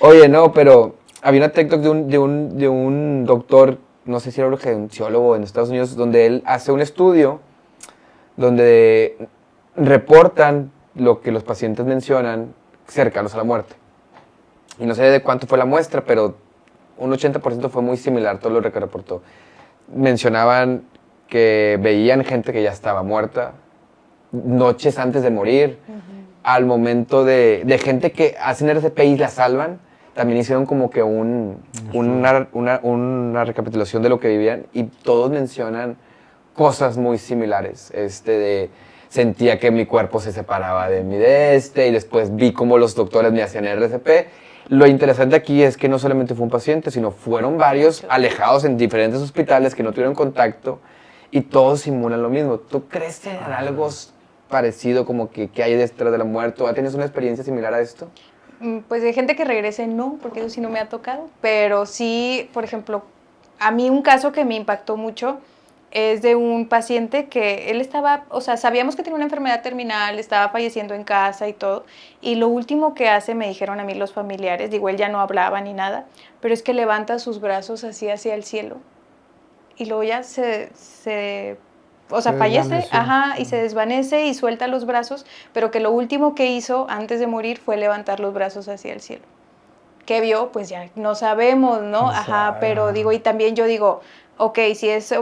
Oye, no, pero había una TikTok de un doctor, no sé si era urgenciólogo en Estados Unidos, donde él hace un estudio donde reportan lo que los pacientes mencionan cercanos a la muerte. Y no sé de cuánto fue la muestra, pero un 80% fue muy similar todo lo que reportó. Mencionaban que veían gente que ya estaba muerta, noches antes de morir, al momento de gente que hacen RCP y la salvan, también hicieron como que una recapitulación de lo que vivían y todos mencionan cosas muy similares. Sentía que mi cuerpo se separaba de mí y después vi cómo los doctores me hacían RCP. Lo interesante aquí es que no solamente fue un paciente, sino fueron varios alejados en diferentes hospitales que no tuvieron contacto y todos simulan lo mismo. ¿Tú crees en algo parecido como que hay detrás de la muerte? ¿O tienes una experiencia similar a esto? Pues de gente que regrese, no, porque eso sí no me ha tocado. Pero sí, por ejemplo, a mí un caso que me impactó mucho es de un paciente que él estaba, o sea, sabíamos que tenía una enfermedad terminal, estaba falleciendo en casa y todo, y lo último que hace, me dijeron a mí los familiares, digo, él ya no hablaba ni nada, pero es que levanta sus brazos así hacia el cielo, y luego ya fallece, desvanece. y se desvanece y suelta los brazos, pero que lo último que hizo antes de morir fue levantar los brazos hacia el cielo. ¿Qué vio? Pues ya no sabemos, ¿no? No sabe. Pero digo, y también yo digo, ok, si es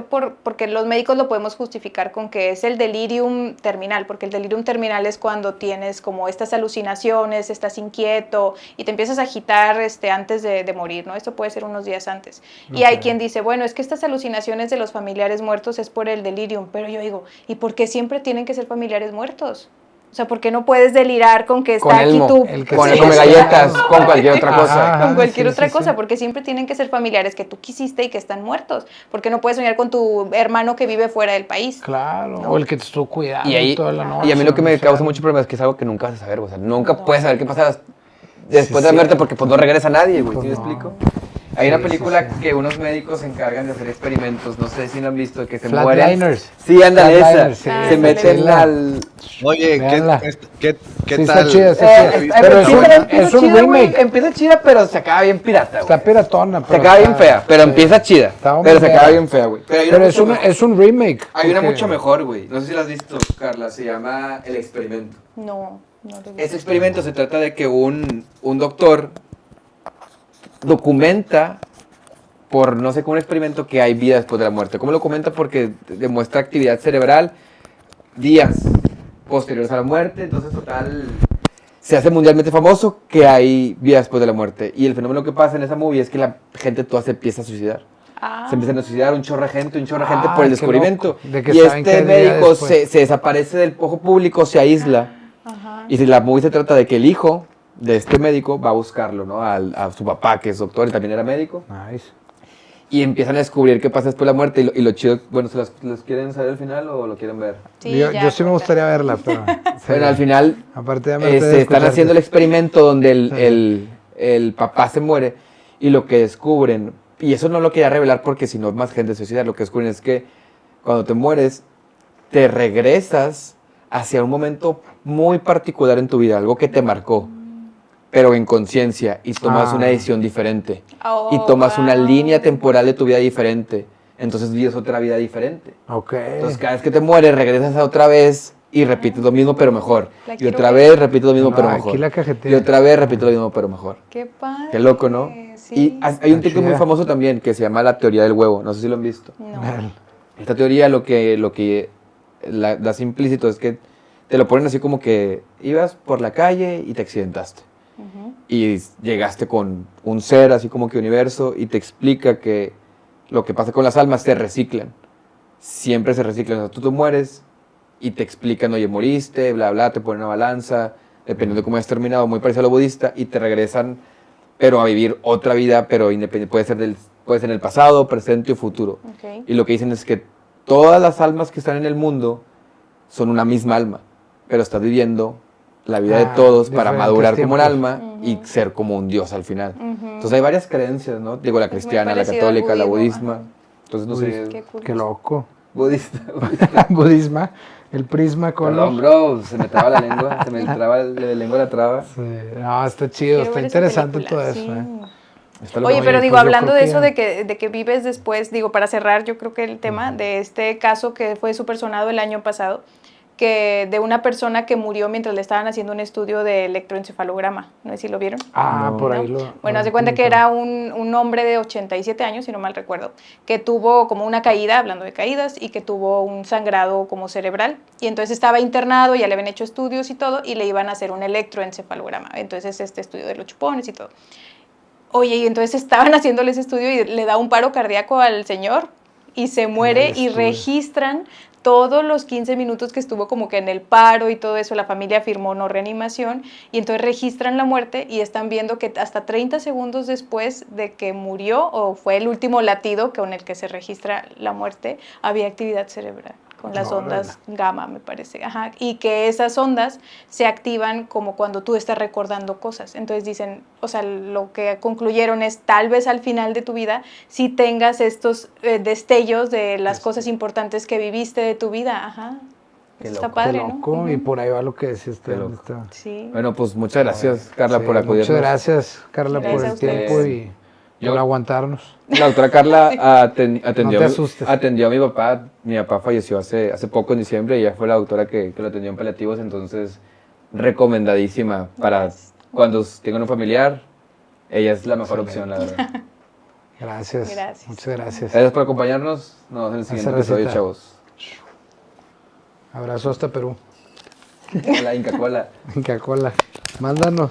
porque los médicos lo podemos justificar con que es el delirium terminal, porque el delirium terminal es cuando tienes como estas alucinaciones, estás inquieto y te empiezas a agitar antes de morir, ¿no? Esto puede ser unos días antes. Y hay quien dice, bueno, es que estas alucinaciones de los familiares muertos es por el delirium, pero yo digo, ¿y por qué siempre tienen que ser familiares muertos? O sea, ¿por qué no puedes delirar con que está Con aquí Elmo, tu... con come galletas, con cualquier otra cosa. Ajá. Con cualquier sí, otra sí, cosa, sí. porque siempre tienen que ser familiares que tú quisiste y que están muertos. Porque no puedes soñar con tu hermano que vive fuera del país. Claro, o el que te estuvo cuidando Y toda la noche. y a mí lo que me o sea, causa mucho problema es que es algo que nunca vas a saber, o sea, nunca puedes saber qué pasa después Sí, de la muerte sí. porque pues no regresa nadie, güey, Pues ¿sí me no. explico? Hay una Sí, película sí, sí. que unos médicos se encargan de hacer experimentos, no sé si lo han visto, que se Flatliners. mueren. Sí, ándale, esa. Flatliners, sí. Se Ah, meten sí. al... Oye, Véanla. ¿qué Sí, tal? está chida, está chida. Pero es un remake. Empieza chida, pero se acaba bien pirata, Está güey. piratona. Se pero acaba bien está- fea, pero sí. empieza chida. Está Pero se muy acaba fea. bien fea, güey. Hay Pero mucho es un remake. Hay una porque- mucho mejor, güey. No sé si la has visto, Carla. Se llama El Experimento. No. No lo vi. Ese experimento se trata de que un doctor documenta por no sé cómo un experimento que hay vida después de la muerte. ¿Cómo lo comenta? Porque demuestra actividad cerebral días posteriores a la muerte. Entonces, total, se hace mundialmente famoso que hay vida después de la muerte. Y el fenómeno que pasa en esa movie es que la gente toda se empieza a suicidar. Ah. Se empiezan a suicidar un chorro de gente por el qué descubrimiento. loco. De que Y saben que este hay vida médico después. se desaparece del ojo público, se aísla. Ajá. Y la movie se trata de que el hijo de este médico va a buscarlo, ¿no? A su papá, que es doctor y también era médico. Nice. Y empiezan a descubrir qué pasa después de la muerte. Y lo chido, bueno, ¿se los quieren saber al final o lo quieren ver? Sí, yo ya, yo sí me cuenta. gustaría verla, pero... Bueno, al final Aparte de se están haciendo el experimento donde el papá se muere y lo que descubren, y eso no lo quería revelar porque si no más gente se suicida, lo que descubren es que cuando te mueres, te regresas hacia un momento muy particular en tu vida, algo que te marcó, pero en conciencia, y tomas una decisión diferente, Oh, y tomas una wow. línea temporal de tu vida diferente, entonces vives otra vida diferente. Ok. Entonces cada vez que te mueres, regresas a otra vez y repites lo mismo, pero mejor. La Y quiero otra ver. vez repites lo mismo, No, pero aquí mejor. la cajetea. Y otra vez repito lo mismo, pero mejor. Qué padre. Qué loco, ¿no? Sí. Y hay un Está TikTok muy chida. famoso también que se llama la teoría del huevo. No sé si lo han visto. No. Esta teoría lo que das implícito es que te lo ponen así como que ibas por la calle y te accidentaste. Ujú. Y llegaste con un ser así como que universo y te explica que lo que pasa con las almas se reciclan. Siempre se reciclan. O sea, tú te mueres y te explican, oye, moriste, bla, bla, te ponen una balanza, dependiendo de cómo hayas terminado, muy parecido a lo budista, y te regresan, pero a vivir otra vida, pero independiente, puede ser en el pasado, presente o futuro. Ok. Y lo que dicen es que todas las almas que están en el mundo son una misma alma, pero estás viviendo la vida de todos para diferentes madurar como un tiempos. alma y Ujú. ser como un dios al final. Ujú. Entonces hay varias creencias, ¿no? Digo, la muy cristiana, la parecido al católica, la budismo, budisma. ajá. Entonces no Budista. sé. Qué curioso. Qué loco. Budista. Budisma, el prisma con Perdón, bro, se me traba la lengua, se me traba la lengua la traba. Sí, no, está chido, Quiero está ver esa interesante película, todo sí. eso. Está lo Oye, mejor. pero Oye, digo, pues yo hablando creo de que eso ya. de que vives después, digo, para cerrar, yo creo que el tema de este caso que fue súper sonado el año pasado, que de una persona que murió mientras le estaban haciendo un estudio de electroencefalograma, no sé si lo vieron. Ah, No. por ahí ¿No? lo... Bueno, lo hace cuenta que era comentaba. un hombre de 87 años, si no mal recuerdo, que tuvo como una caída, hablando de caídas, y que tuvo un sangrado como cerebral. Y entonces estaba internado, ya le habían hecho estudios y todo, y le iban a hacer un electroencefalograma. Entonces este estudio de los chupones y todo. Oye, y entonces estaban haciéndole ese estudio y le da un paro cardíaco al señor y se muere y estudio. registran todos los 15 minutos que estuvo como que en el paro y todo eso, la familia firmó no reanimación y entonces registran la muerte y están viendo que hasta 30 segundos después de que murió o fue el último latido con el que se registra la muerte, había actividad cerebral con las Órale. ondas gamma, me parece. Ajá. Y que esas ondas se activan como cuando tú estás recordando cosas. Entonces dicen, o sea, lo que concluyeron es tal vez al final de tu vida sí tengas estos destellos de las cosas importantes que viviste de tu vida. Ajá. Qué Eso está loco. padre, Qué ¿no? loco, y Ujú. por ahí va lo que decía usted. Qué loco. está- Sí. Bueno, pues muchas gracias, Carla, Sí, por acudirnos. muchas gracias, Carla, Gracias por a el ustedes. tiempo y Yo- por aguantarnos. La doctora Carla atendió, No te asustes. atendió a mi papá. Mi papá falleció hace poco en diciembre y ella fue la doctora que lo atendió en paliativos, entonces recomendadísima para Gracias. cuando tengan un familiar. Ella es la mejor opción, la verdad. Gracias. Gracias. Muchas gracias. Gracias por acompañarnos. Nos vemos en el siguiente Esa episodio, receta. chavos. Abrazo hasta Perú. La Inca Cola. Coca-Cola. Mándanos.